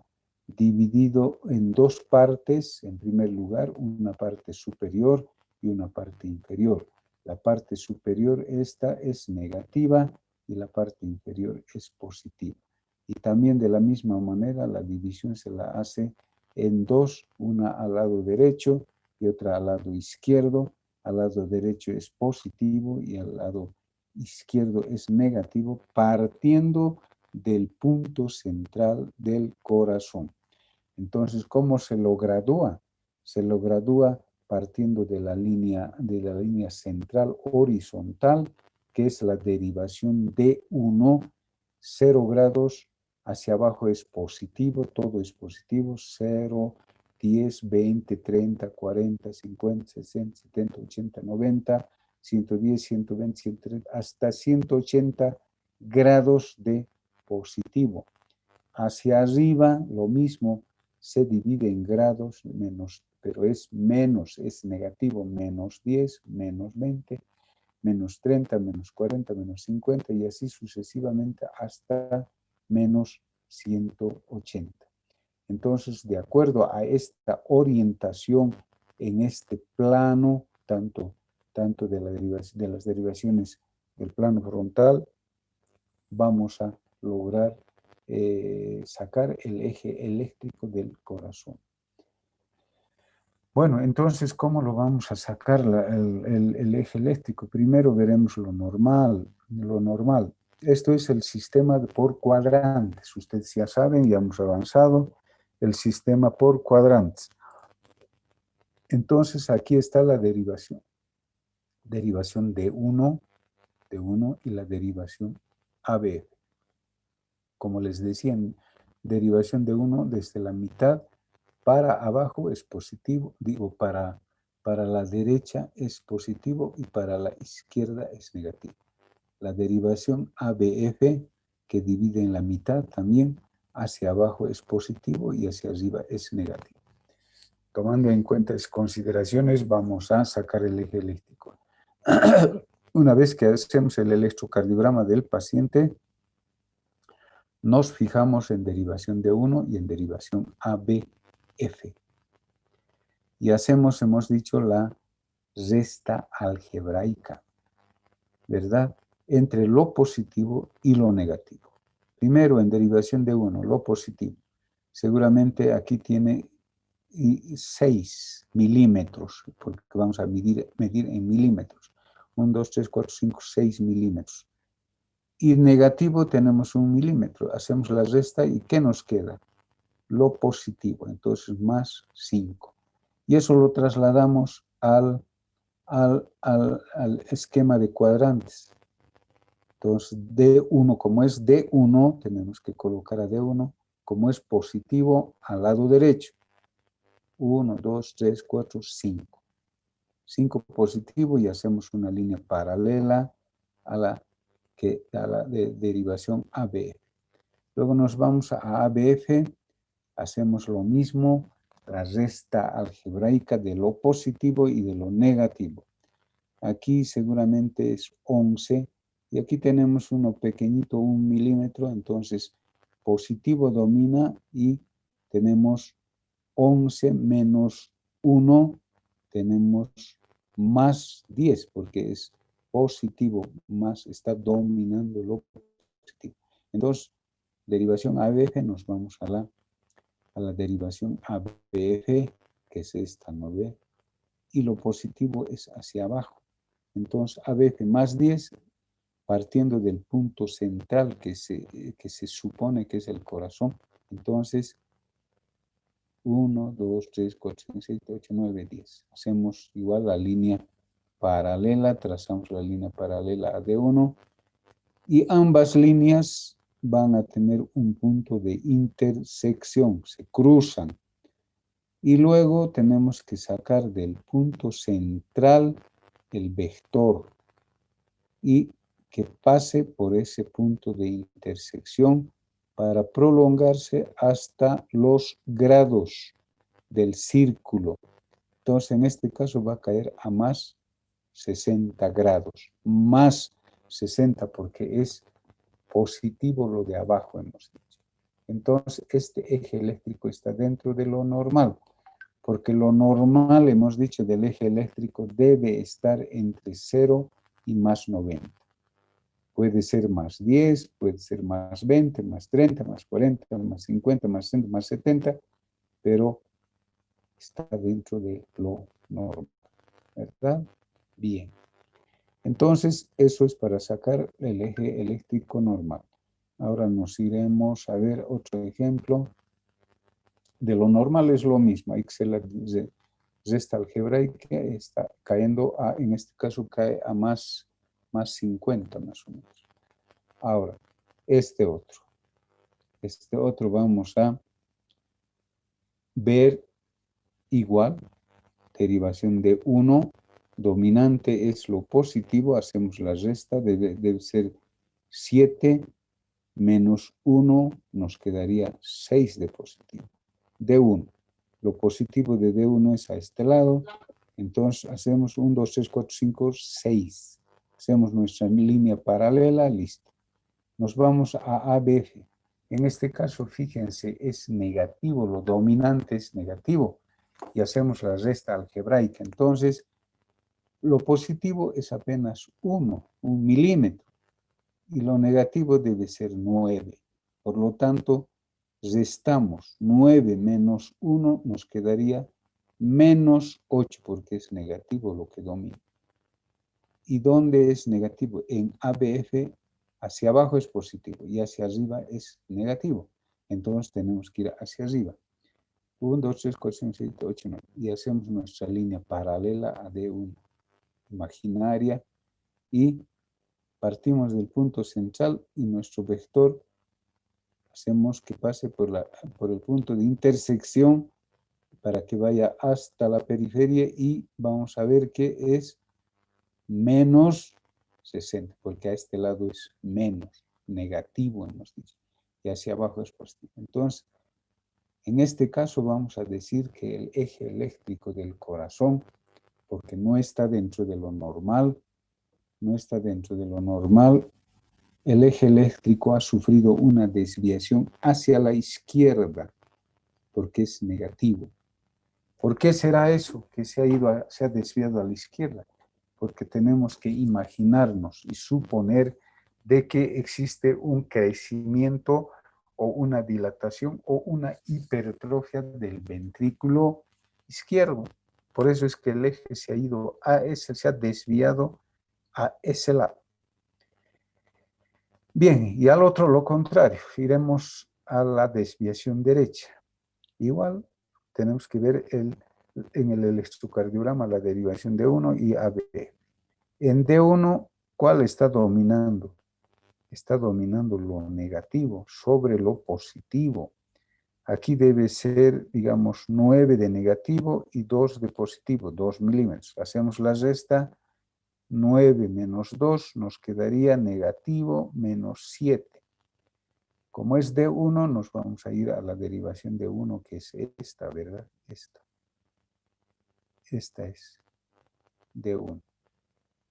dividido en dos partes. En primer lugar, una parte superior y una parte inferior. La parte superior, esta es negativa, y la parte inferior es positiva. Y también de la misma manera la división se la hace en dos, una al lado derecho y otra al lado izquierdo. Al lado derecho es positivo y al lado izquierdo es negativo, partiendo del punto central del corazón. Entonces, ¿cómo se lo gradúa? Se lo gradúa partiendo de la línea central horizontal, que es la derivación de 1, 0 grados, hacia abajo es positivo, todo es positivo, 0, 10, 20, 30, 40, 50, 60, 70, 80, 90, 110, 120, 130, hasta 180 grados de positivo. Hacia arriba, lo mismo, se divide en grados, pero es menos, es negativo, menos 10, menos 20, menos 30, menos 40, menos 50, y así sucesivamente hasta menos 180. Entonces, de acuerdo a esta orientación en este plano, tanto de las derivaciones del plano frontal, vamos a lograr sacar el eje eléctrico del corazón. Bueno, entonces, ¿cómo lo vamos a sacar el eje eléctrico? Primero veremos lo normal. Esto es el sistema por cuadrantes. Ustedes ya saben, ya hemos avanzado, el sistema por cuadrantes. Entonces, aquí está la derivación. Derivación de 1 y la derivación AB. Como les decía, derivación de 1 desde la mitad para abajo es positivo, para la derecha es positivo y para la izquierda es negativo. La derivación ABF, que divide en la mitad también, hacia abajo es positivo y hacia arriba es negativo. Tomando en cuenta esas consideraciones, vamos a sacar el eje eléctrico. Una vez que hacemos el electrocardiograma del paciente, nos fijamos en derivación de 1 y en derivación ABF. Y hacemos, hemos dicho, la resta algebraica, ¿verdad? Entre lo positivo y lo negativo. Primero, en derivación de 1, lo positivo. Seguramente aquí tiene 6 milímetros, porque vamos a medir en milímetros. 1, 2, 3, 4, 5, 6 milímetros. Y negativo tenemos 1 milímetro. Hacemos la resta y ¿qué nos queda? Lo positivo, entonces más 5. Y eso lo trasladamos al esquema de cuadrantes. Entonces, D1, como es D1, tenemos que colocar a D1 como es positivo al lado derecho. 1, 2, 3, 4, 5. 5 positivo y hacemos una línea paralela a la de derivación ABF. Luego nos vamos a ABF, hacemos lo mismo, la resta algebraica de lo positivo y de lo negativo. Aquí seguramente es 11 y aquí tenemos uno pequeñito, 1 milímetro, entonces positivo domina y tenemos 11 menos 1, tenemos más 10 porque es positivo, más está dominando lo positivo. Entonces, derivación ABF, nos vamos a la derivación ABF, que es esta, ¿no ve? Y lo positivo es hacia abajo. Entonces, ABF más 10, partiendo del punto central que se supone que es el corazón. Entonces, 1, 2, 3, 4, 5, 6, 8, 9, 10. Hacemos igual la línea paralela, trazamos la línea paralela a D1 y ambas líneas van a tener un punto de intersección, se cruzan. Y luego tenemos que sacar del punto central el vector y que pase por ese punto de intersección para prolongarse hasta los grados del círculo. Entonces, en este caso va a caer a más 60 grados, más 60 porque es positivo lo de abajo, hemos dicho. Entonces, este eje eléctrico está dentro de lo normal, porque lo normal, hemos dicho, del eje eléctrico debe estar entre 0 y más 90. Puede ser más 10, puede ser más 20, más 30, más 40, más 50, más 60, más 70, pero está dentro de lo normal, ¿verdad? Bien. Entonces, eso es para sacar el eje eléctrico normal. Ahora nos iremos a ver otro ejemplo. De lo normal es lo mismo. Hay que hacer la resta algebraica, está cayendo a, en este caso cae a más 50 más o menos. Ahora, este otro vamos a ver igual, derivación de 1, dominante es lo positivo, hacemos la resta, debe ser 7 menos 1, nos quedaría 6 de positivo. D1, lo positivo de D1 es a este lado, entonces hacemos 1, 2, 3, 4, 5, 6. Hacemos nuestra línea paralela, listo. Nos vamos a ABF. En este caso, fíjense, es negativo, lo dominante es negativo. Y hacemos la resta algebraica. Entonces, lo positivo es apenas 1 milímetro. Y lo negativo debe ser 9. Por lo tanto, restamos 9 menos 1, nos quedaría menos 8, porque es negativo lo que domina. ¿Y dónde es negativo? En ABF, hacia abajo es positivo y hacia arriba es negativo. Entonces tenemos que ir hacia arriba. 1, 2, 3, 4, 5, 6, 7, 8, 9. Y hacemos nuestra línea paralela a D1 imaginaria y partimos del punto central y nuestro vector hacemos que pase por el punto de intersección para que vaya hasta la periferia y vamos a ver que es menos 60, porque a este lado es menos, negativo hemos dicho, y hacia abajo es positivo. Entonces, en este caso vamos a decir que el eje eléctrico del corazón, porque no está dentro de lo normal, el eje eléctrico ha sufrido una desviación hacia la izquierda, porque es negativo. ¿Por qué será eso? Que se ha desviado a la izquierda. Porque tenemos que imaginarnos y suponer de que existe un crecimiento o una dilatación o una hipertrofia del ventrículo izquierdo. Por eso es que el eje se ha desviado a ese lado. Bien, y al otro lo contrario, iremos a la desviación derecha. Igual tenemos que ver en el electrocardiograma la derivación de D1 y AB. En D1, ¿cuál está dominando? Está dominando lo negativo sobre lo positivo. Aquí debe ser, digamos, 9 de negativo y 2 de positivo, 2 milímetros. Hacemos la resta, 9 menos 2 nos quedaría negativo menos 7. Como es D1, nos vamos a ir a la derivación de 1, que es esta, ¿verdad? Esta es D1.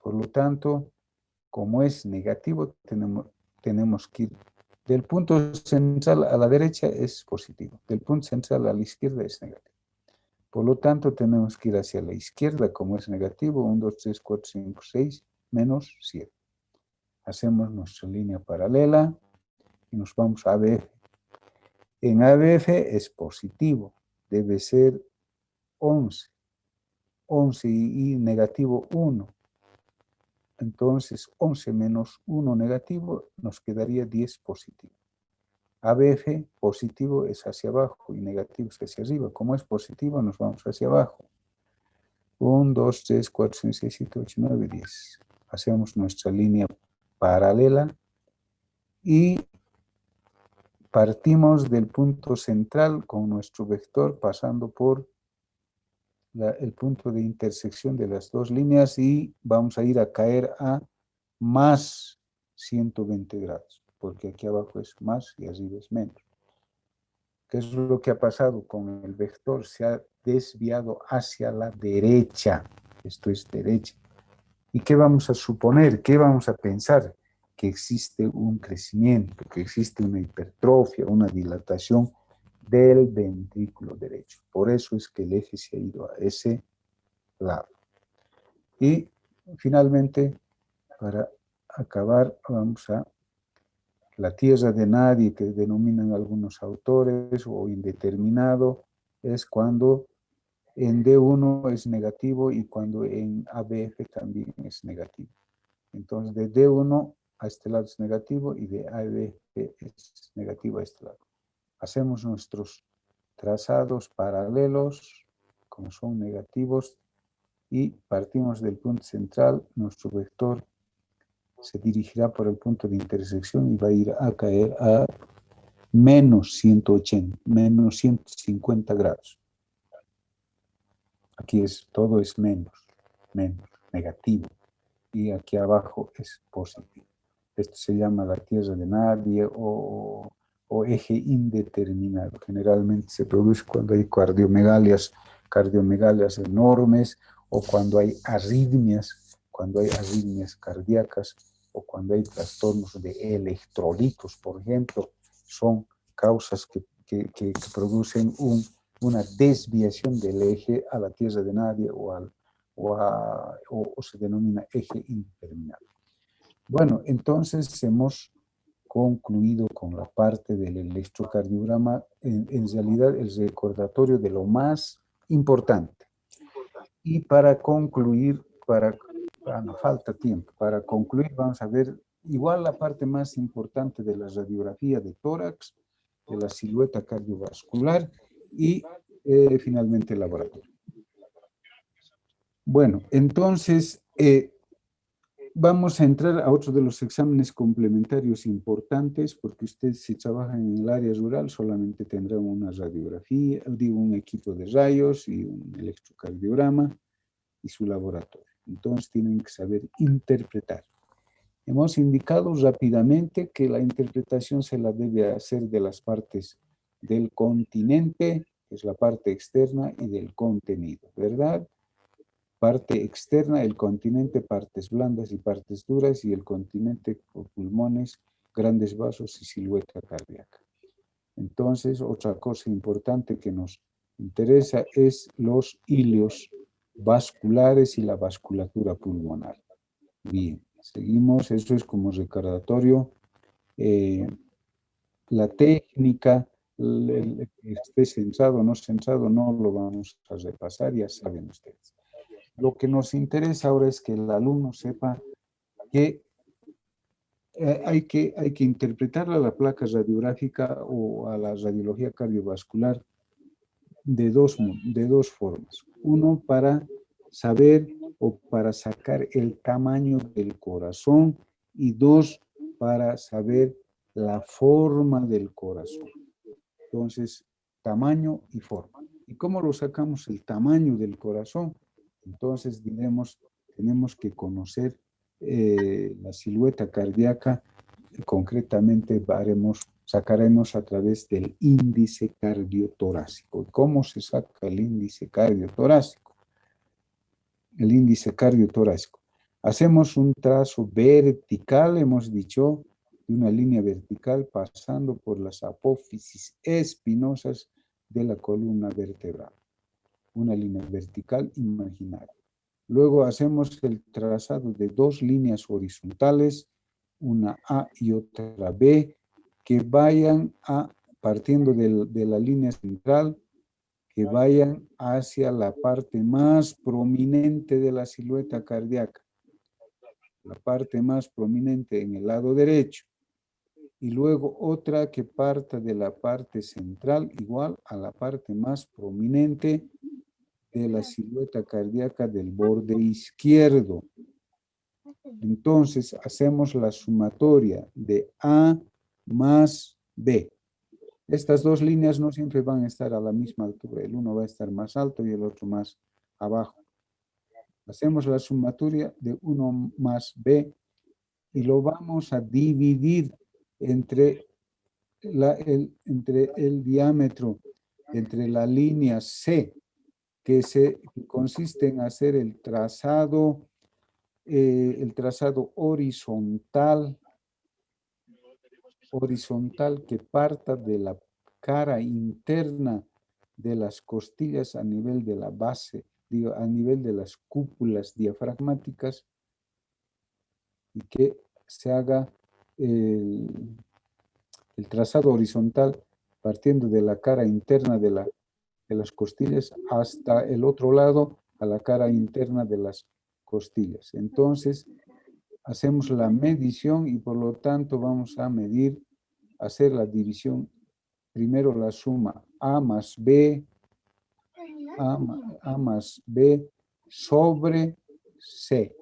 Por lo tanto, como es negativo, tenemos que ir del punto central a la derecha es positivo, del punto central a la izquierda es negativo. Por lo tanto, tenemos que ir hacia la izquierda, como es negativo, 1, 2, 3, 4, 5, 6, menos 7. Hacemos nuestra línea paralela y nos vamos a ABF. En ABF es positivo, debe ser 11. 11 y negativo 1. Entonces, 11 menos 1 negativo nos quedaría 10 positivo. ABF positivo es hacia abajo y negativo es hacia arriba. Como es positivo, nos vamos hacia abajo. 1, 2, 3, 4, 5, 6, 7, 8, 9, 10. Hacemos nuestra línea paralela y partimos del punto central con nuestro vector pasando por el punto de intersección de las dos líneas y vamos a ir a caer a más 120 grados, porque aquí abajo es más y arriba es menos. ¿Qué es lo que ha pasado con el vector? Se ha desviado hacia la derecha. Esto es derecha. ¿Y qué vamos a suponer? ¿Qué vamos a pensar? Que existe un crecimiento, que existe una hipertrofia, una dilatación del ventrículo derecho. Por eso es que el eje se ha ido a ese lado. Y finalmente, para acabar, vamos a la tierra de nadie, que denominan algunos autores, o indeterminado, es cuando en D1 es negativo y cuando en ABF también es negativo. Entonces, de D1 a este lado es negativo y de ABF es negativo a este lado. Hacemos nuestros trazados paralelos, como son negativos, y partimos del punto central. Nuestro vector se dirigirá por el punto de intersección y va a ir a caer a menos 180, menos 150 grados. Aquí todo es menos, negativo. Y aquí abajo es positivo. Esto se llama la tierra de nadie o eje indeterminado. Generalmente se produce cuando hay cardiomegalias enormes o cuando hay arritmias cardíacas o cuando hay trastornos de electrolitos, por ejemplo, son causas que producen una desviación del eje a la tierra de nadie o se denomina eje indeterminado. Bueno, entonces hemos concluido con la parte del electrocardiograma, en realidad el recordatorio de lo más importante. Y para concluir, no falta tiempo, para concluir vamos a ver igual la parte más importante de la radiografía de tórax, de la silueta cardiovascular y finalmente el laboratorio. Bueno, entonces vamos a entrar a otro de los exámenes complementarios importantes, porque usted, si trabaja en el área rural, solamente tendrá una radiografía, un equipo de rayos y un electrocardiograma y su laboratorio. Entonces tienen que saber interpretar. Hemos indicado rápidamente que la interpretación se la debe hacer de las partes del continente, que es la parte externa, y del contenido, ¿verdad? Parte externa, el continente, partes blandas y partes duras, y el continente, pulmones, grandes vasos y silueta cardíaca. Entonces, otra cosa importante que nos interesa es los hilios vasculares y la vasculatura pulmonar. Bien, seguimos, eso es como recordatorio. La técnica, que esté censado o no censado, no lo vamos a repasar, ya saben ustedes. Lo que nos interesa ahora es que el alumno sepa que hay que interpretar a la placa radiográfica o a la radiología cardiovascular de dos formas. Uno, para saber o para sacar el tamaño del corazón, y dos, para saber la forma del corazón. Entonces, tamaño y forma. ¿Y cómo lo sacamos el tamaño del corazón? Entonces, tenemos que conocer la silueta cardíaca. Concretamente sacaremos a través del índice cardiotorácico. ¿Cómo se saca el índice cardiotorácico? El índice cardiotorácico. Hacemos un trazo vertical, hemos dicho, de una línea vertical pasando por las apófisis espinosas de la columna vertebral. Una línea vertical imaginaria. Luego hacemos el trazado de dos líneas horizontales, una A y otra B, que vayan partiendo de la línea central, que vayan hacia la parte más prominente de la silueta cardíaca, la parte más prominente en el lado derecho, y luego otra que parta de la parte central, igual a la parte más prominente de la silueta cardíaca del borde izquierdo. Entonces, hacemos la sumatoria de A más B. Estas dos líneas no siempre van a estar a la misma altura. El uno va a estar más alto y el otro más abajo. Hacemos la sumatoria de 1 más B y lo vamos a dividir entre el diámetro, entre la línea C, que consiste en hacer el trazado horizontal que parta de la cara interna de las costillas a nivel de la base, a nivel de las cúpulas diafragmáticas, y que se haga el trazado horizontal partiendo de la cara interna de las costillas hasta el otro lado, a la cara interna de las costillas. Entonces, hacemos la medición y por lo tanto vamos a hacer la división, primero la suma A más B, A más B sobre C,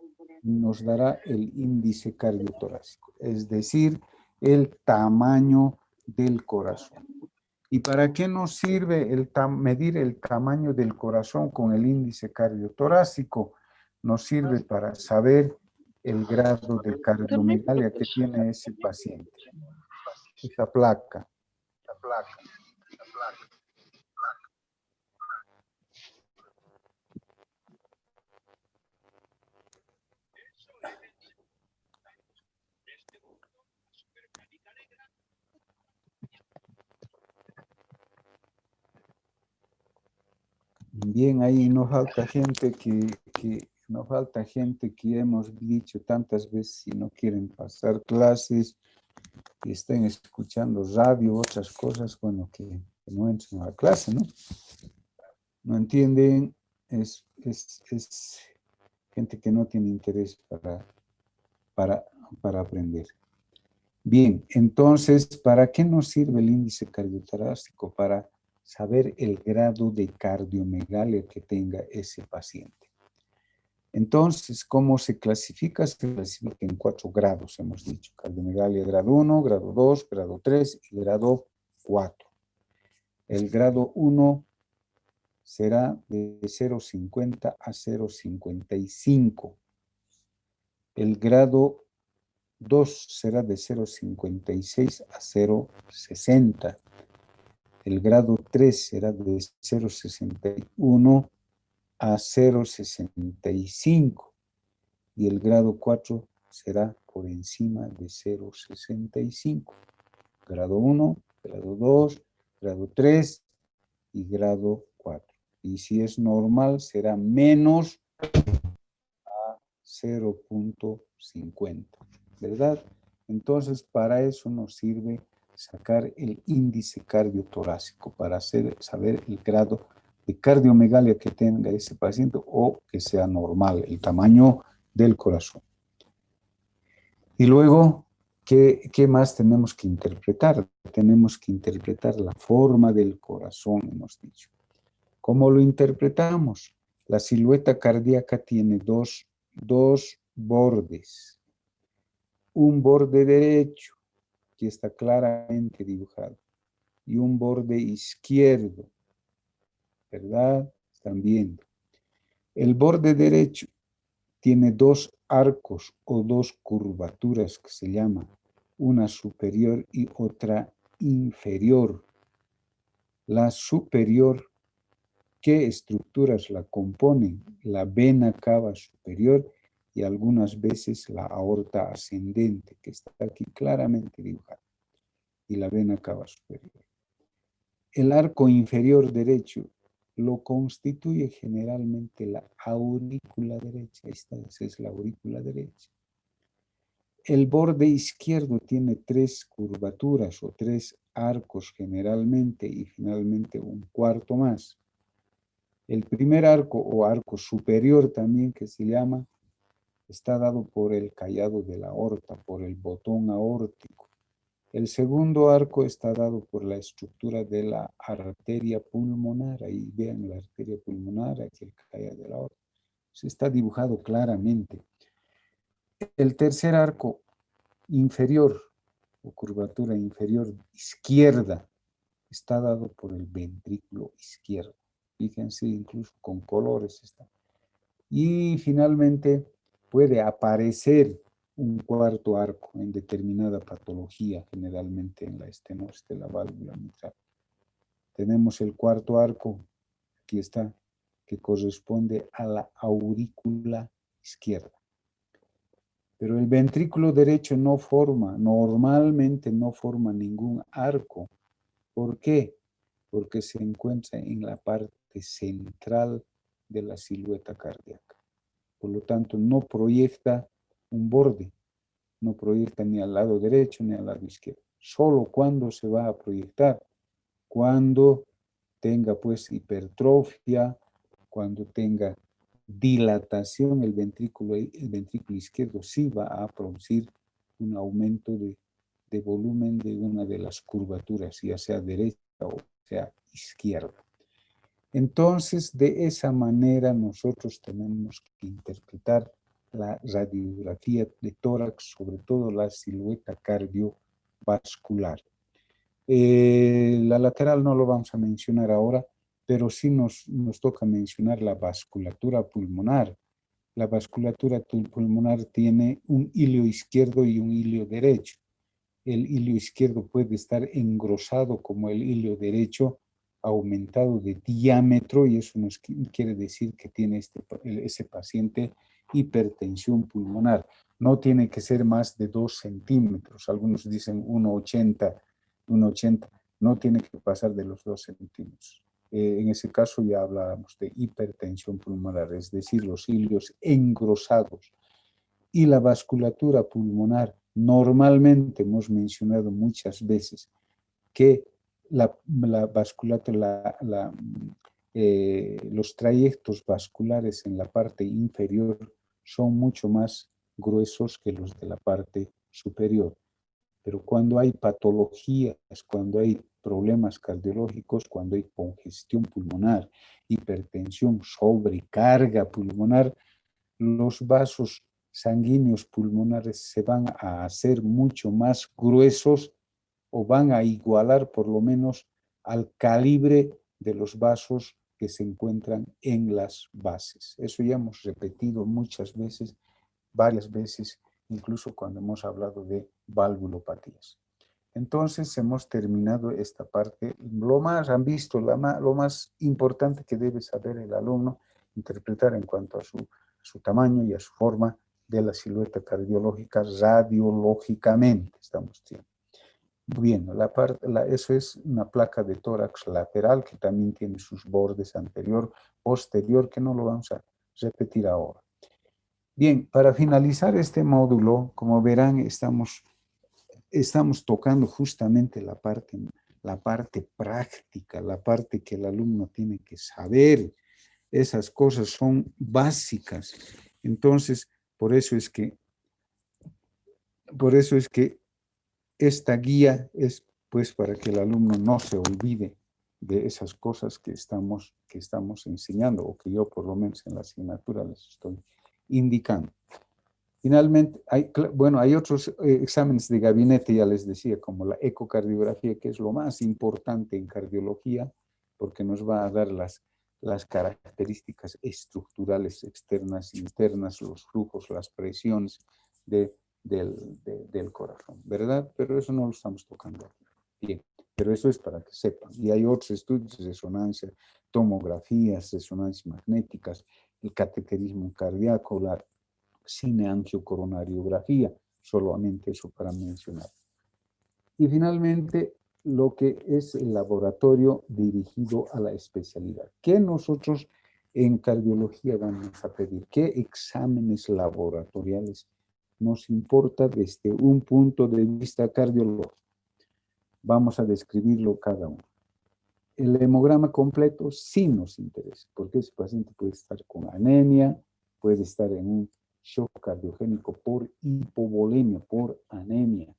nos dará el índice cardiotorácico, es decir, el tamaño del corazón. ¿Y para qué nos sirve medir el tamaño del corazón con el índice cardiotorácico? Nos sirve para saber el grado de cardiomegalia que tiene ese paciente. Esta placa. Bien, ahí no falta gente que hemos dicho tantas veces, si no quieren pasar clases, que estén escuchando radio, otras cosas, bueno, que no entren a la clase, ¿no? No entienden, es gente que no tiene interés para aprender. Bien, entonces, ¿para qué nos sirve el índice cardiotorácico? Para saber el grado de cardiomegalia que tenga ese paciente. Entonces, ¿cómo se clasifica? Se clasifica en 4 grados, hemos dicho. Cardiomegalia grado 1, grado 2, grado 3 y grado 4. El grado 1 será de 0,50 a 0,55. El grado 2 será de 0,56 a 0,60. El grado 3 será de 0,61 a 0,65. Y el grado 4 será por encima de 0,65. Grado 1, grado 2, grado 3 y grado 4. Y si es normal, será menos a 0,50, ¿verdad? Entonces, para eso nos sirve sacar el índice cardiotorácico, para saber el grado de cardiomegalia que tenga ese paciente o que sea normal, el tamaño del corazón. Y luego, ¿qué más tenemos que interpretar? Tenemos que interpretar la forma del corazón, hemos dicho. ¿Cómo lo interpretamos? La silueta cardíaca tiene dos bordes. Un borde derecho, que está claramente dibujado, y un borde izquierdo, ¿verdad? Están viendo. El borde derecho tiene dos arcos o dos curvaturas que se llaman, una superior y otra inferior. La superior, ¿qué estructuras la componen? La vena cava superior y algunas veces la aorta ascendente, que está aquí claramente dibujada, y la vena cava superior. El arco inferior derecho lo constituye generalmente la aurícula derecha. Esta es la aurícula derecha. El borde izquierdo tiene tres curvaturas o tres arcos generalmente y finalmente un cuarto más. El primer arco o arco superior también que se llama, está dado por el callado de la aorta, por el botón aórtico. El segundo arco está dado por la estructura de la arteria pulmonar. Ahí vean la arteria pulmonar, aquí el callado de la aorta. Se está dibujado claramente. El tercer arco inferior o curvatura inferior izquierda está dado por el ventrículo izquierdo. Fíjense, incluso con colores está. Y finalmente puede aparecer un cuarto arco en determinada patología, generalmente en la estenosis de la válvula mitral. Tenemos el cuarto arco, aquí está, que corresponde a la aurícula izquierda. Pero el ventrículo derecho normalmente no forma ningún arco. ¿Por qué? Porque se encuentra en la parte central de la silueta cardíaca. Por lo tanto, no proyecta un borde, no proyecta ni al lado derecho ni al lado izquierdo. Solo cuando se va a proyectar, cuando tenga pues hipertrofia, cuando tenga dilatación el ventrículo izquierdo sí va a producir un aumento de volumen de una de las curvaturas, ya sea derecha o sea izquierda. Entonces, de esa manera nosotros tenemos que interpretar la radiografía de tórax, sobre todo la silueta cardiovascular. La lateral no lo vamos a mencionar ahora, pero sí nos toca mencionar la vasculatura pulmonar. La vasculatura pulmonar tiene un hilio izquierdo y un hilio derecho. El hilio izquierdo puede estar engrosado como el hilio derecho, aumentado de diámetro, y eso nos quiere decir que tiene ese paciente hipertensión pulmonar. No tiene que ser más de 2 centímetros. Algunos dicen 1,80, no tiene que pasar de los 2 centímetros. En ese caso ya hablábamos de hipertensión pulmonar, es decir, los hilios engrosados. Y la vasculatura pulmonar, normalmente hemos mencionado muchas veces que la vasculatura, los trayectos vasculares en la parte inferior son mucho más gruesos que los de la parte superior. Pero cuando hay patologías, cuando hay problemas cardiológicos, cuando hay congestión pulmonar, hipertensión, sobrecarga pulmonar, los vasos sanguíneos pulmonares se van a hacer mucho más gruesos o van a igualar por lo menos al calibre de los vasos que se encuentran en las bases. Eso ya hemos repetido muchas veces, varias veces incluso cuando hemos hablado de valvulopatías. Entonces hemos terminado esta parte. Han visto lo más importante que debe saber el alumno, interpretar en cuanto a su tamaño y a su forma de la silueta cardiológica radiológicamente, estamos diciendo. Bien, eso es una placa de tórax lateral que también tiene sus bordes anterior, posterior, que no lo vamos a repetir ahora. Bien, para finalizar este módulo, como verán, estamos tocando justamente la parte práctica, la parte que el alumno tiene que saber. Esas cosas son básicas. Entonces, por eso es que esta guía es pues para que el alumno no se olvide de esas cosas que estamos enseñando, o que yo por lo menos en la asignatura les estoy indicando. Finalmente, hay otros exámenes de gabinete, ya les decía, como la ecocardiografía, que es lo más importante en cardiología, porque nos va a dar las características estructurales externas, internas, los flujos, las presiones del corazón, ¿verdad? Pero eso no lo estamos tocando aquí. Bien, pero eso es para que sepan. Y hay otros estudios de resonancia, tomografías, resonancias magnéticas, el cateterismo cardíaco, la cineangiocoronariografía, solamente eso para mencionar. Y finalmente, lo que es el laboratorio dirigido a la especialidad. ¿Qué nosotros en cardiología vamos a pedir? ¿Qué exámenes laboratoriales nos importa desde un punto de vista cardiológico? Vamos a describirlo cada uno. El hemograma completo sí nos interesa, porque ese paciente puede estar con anemia, puede estar en un shock cardiogénico por hipovolemia, por anemia,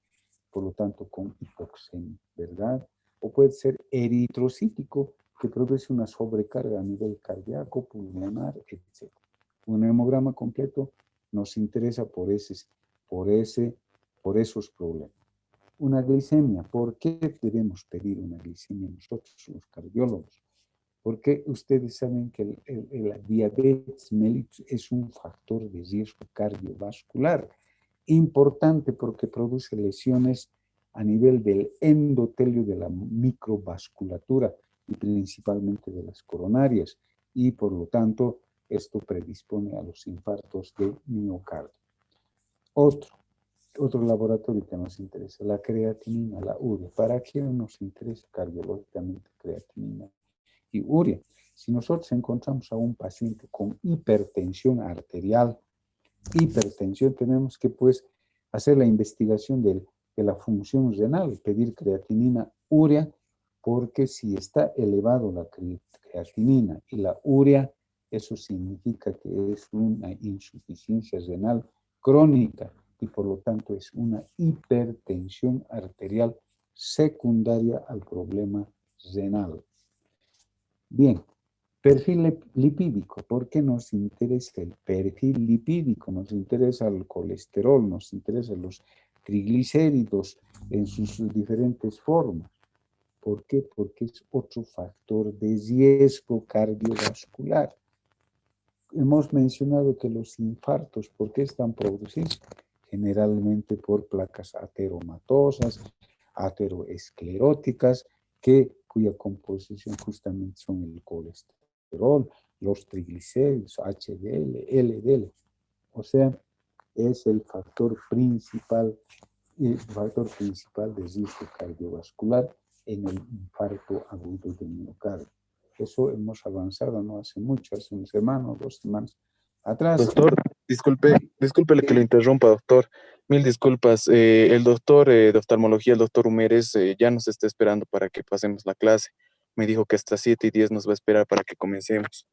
por lo tanto con hipoxemia, ¿verdad? O puede ser eritrocítico, que produce una sobrecarga a nivel cardíaco, pulmonar, etc. Un hemograma completo nos interesa por esos problemas. Una glicemia, ¿por qué debemos pedir una glicemia nosotros, los cardiólogos? Porque ustedes saben que la diabetes mellitus es un factor de riesgo cardiovascular importante porque produce lesiones a nivel del endotelio de la microvasculatura y principalmente de las coronarias, y por lo tanto esto predispone a los infartos de miocardio. Otro laboratorio que nos interesa, la creatinina, la urea. ¿Para qué nos interesa cardiológicamente creatinina y urea? Si nosotros encontramos a un paciente con hipertensión arterial, tenemos que pues hacer la investigación de la función renal, pedir creatinina, urea, porque si está elevado la creatinina y la urea, eso significa que es una insuficiencia renal crónica y por lo tanto es una hipertensión arterial secundaria al problema renal. Bien, perfil lipídico. ¿Por qué nos interesa el perfil lipídico? Nos interesa el colesterol, nos interesan los triglicéridos en sus diferentes formas. ¿Por qué? Porque es otro factor de riesgo cardiovascular. Hemos mencionado que los infartos, ¿por qué están producidos? Generalmente por placas ateromatosas, ateroescleróticas, cuya composición justamente son el colesterol, los triglicéridos, HDL, LDL. O sea, es el factor principal de riesgo cardiovascular en el infarto agudo de miocardio. Eso hemos avanzado no hace mucho, hace una semana o 2 semanas atrás. Doctor, discúlpele que lo interrumpa, doctor. Mil disculpas. El doctor de oftalmología, el doctor Humérez, ya nos está esperando para que pasemos la clase. Me dijo que hasta 7:10 nos va a esperar para que comencemos.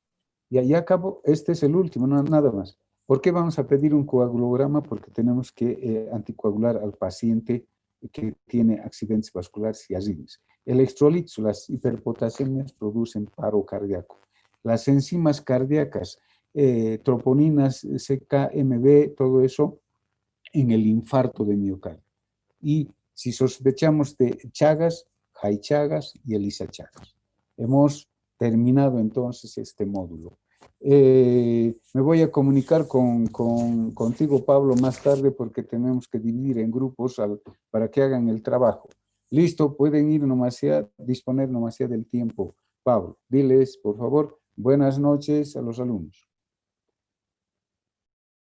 Ya acabo, este es el último, nada más. ¿Por qué vamos a pedir un coagulograma? Porque tenemos que anticoagular al paciente que tiene accidentes vasculares y arritmias. Electrolitos, las hiperpotasiemias producen paro cardíaco. Las enzimas cardíacas, troponinas, CKMB, todo eso en el infarto de miocardio. Y si sospechamos de Chagas, Jay Chagas y Elisa Chagas. Hemos terminado entonces este módulo. Me voy a comunicar contigo, Pablo, más tarde porque tenemos que dividir en grupos para que hagan el trabajo. Listo, pueden ir nomás ya, disponer nomás ya del tiempo. Pablo, diles, por favor, buenas noches a los alumnos.